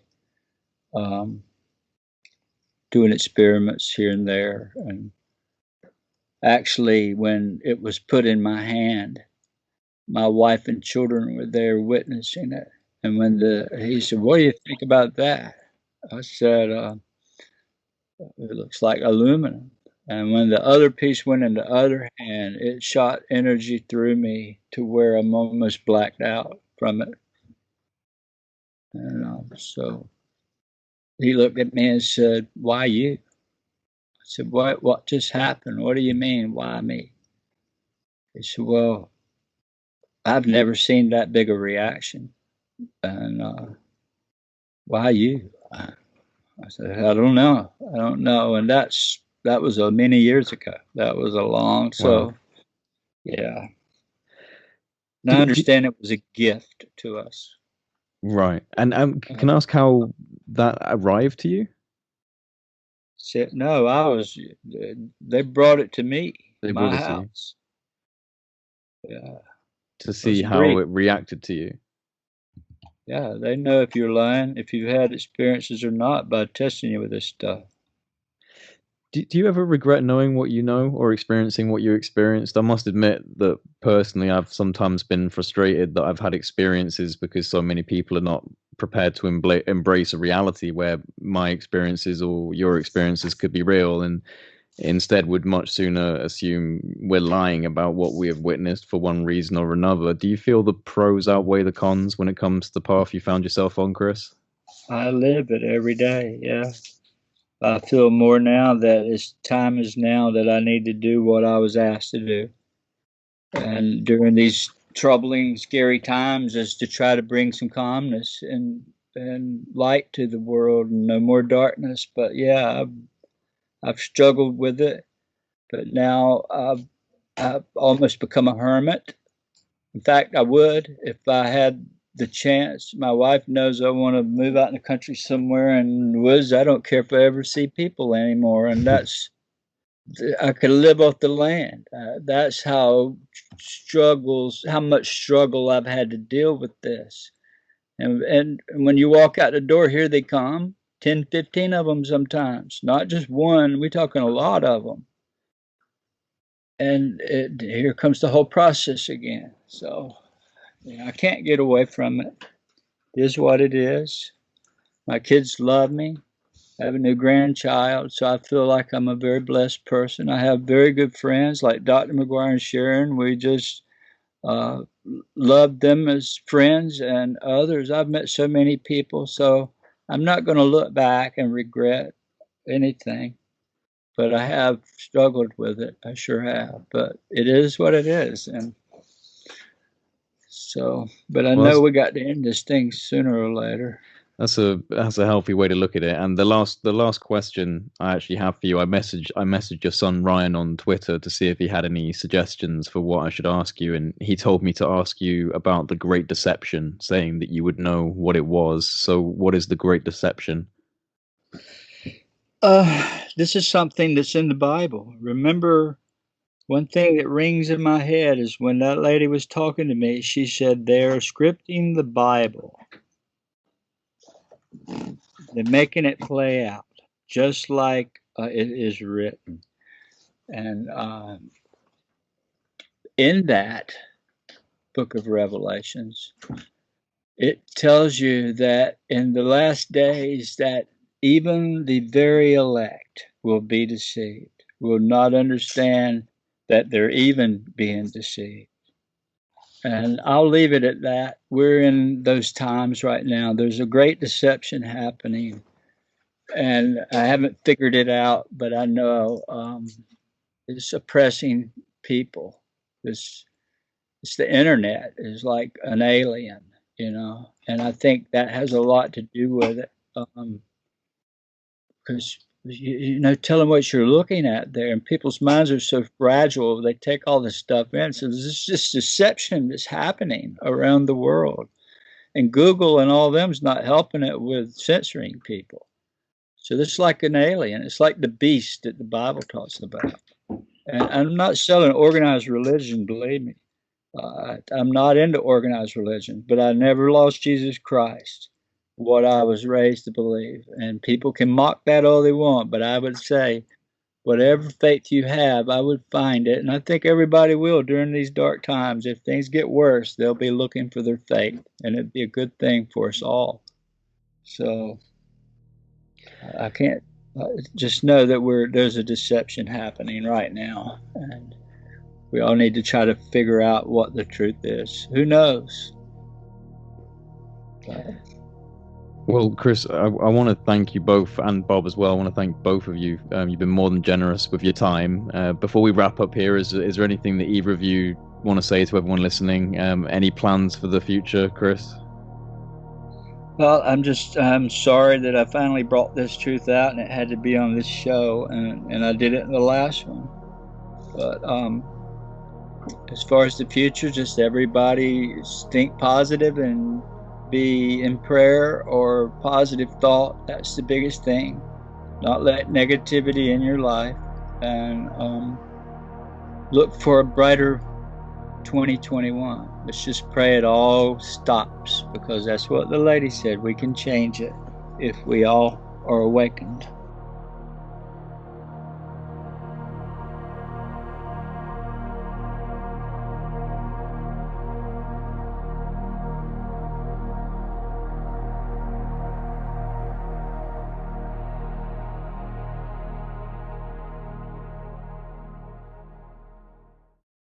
um, doing experiments here and there. And actually, when it was put in my hand, my wife and children were there witnessing it. And when he said, "What do you think about that?" I said, "It looks like aluminum." And when the other piece went in the other hand, it shot energy through me to where I'm almost blacked out from it. And so he looked at me and said, "Why you?" I said, "What just happened? What do you mean, why me?" He said, "Well, I've never seen that big a reaction. And why you?" I said, "I don't know. I don't know." And that was many years ago. That was a long, Wow. so yeah. And I Do, do, understand it was a gift to us. right. And can I ask how that arrived to you? Said, no, they brought it to me, They brought my it to you house. Yeah, to it was see a how great. it reacted to you. Yeah, they know if you're lying, if you've had experiences or not, by testing you with this stuff. Do you ever regret knowing what you know or experiencing what you experienced? I must admit that personally, I've sometimes been frustrated that I've had experiences because so many people are not prepared to embrace a reality where my experiences or your experiences could be real, and instead would much sooner assume we're lying about what we have witnessed for one reason or another. Do you feel the pros outweigh the cons when it comes to the path you found yourself on, Chris? I live it every day. Yeah, I feel more now that time is now that I need to do what I was asked to do. And during these troubling, scary times, is to try to bring some calmness and light to the world, and no more darkness. But yeah, I've struggled with it, but now I've almost become a hermit. In fact, I would if I had the chance. My wife knows I want to move out in the country somewhere in the woods. I don't care if I ever see people anymore, and I could live off the land. That's how much struggle I've had to deal with this. And when you walk out the door, here they come, 10, 15 of them sometimes, not just one. We're talking a lot of them. And here comes the whole process again. So I can't get away from it. It is what it is. My kids love me. I have a new grandchild, so I feel like I'm a very blessed person. I have very good friends like Dr. McGuire and Sharon. We just uh, love them as friends, and others. I've met so many people, so I'm not going to look back and regret anything. But I have struggled with it. I sure have. But it is what it is, and So, but I Well, know we got to end this thing sooner or later. that's a healthy way to look at it. And the last question I actually have for you, I messaged your son Ryan on Twitter to see if he had any suggestions for what I should ask you, and he told me to ask you about the Great Deception, saying that you would know what it was. So, what is the Great Deception? This is something that's in the Bible. Remember, one thing that rings in my head is when that lady was talking to me, she said they're scripting the Bible. They're making it play out just like it is written. And in that book of Revelations, it tells you that in the last days that even the very elect will be deceived, will not understand that they're even being deceived. And I'll leave it at that. We're in those times right now. There's a great deception happening. And I haven't figured it out, but I know it's oppressing people. It's the internet is like an alien, you know, and I think that has a lot to do with it. Because you know, tell them what you're looking at there, and people's minds are so fragile, they take all this stuff in. So there's this deception that's happening around the world, and Google and all them's not helping it with censoring people. So this is like an alien. It's like the beast that the Bible talks about. And I'm not selling organized religion, believe me. I'm not into organized religion, but I never lost Jesus Christ, what I was raised to believe. And people can mock that all they want, but I would say, whatever faith you have, I would find it. And I think everybody will during these dark times. If things get worse, they'll be looking for their faith, and it'd be a good thing for us all. So I can't just know that there's a deception happening right now, and we all need to try to figure out what the truth is. Who knows? Well, Chris, I want to thank you both, and Bob as well. I want to thank both of you. You've been more than generous with your time. Before we wrap up here, is there anything that either of you want to say to everyone listening? Any plans for the future, Chris? Well, I'm sorry that I finally brought this truth out, and it had to be on this show, and I did it in the last one. But as far as the future, just everybody think positive and be in prayer or positive thought. That's the biggest thing. Not let negativity in your life, and look for a brighter 2021. Let's just pray it all stops, because that's what the lady said. We can change it if we all are awakened.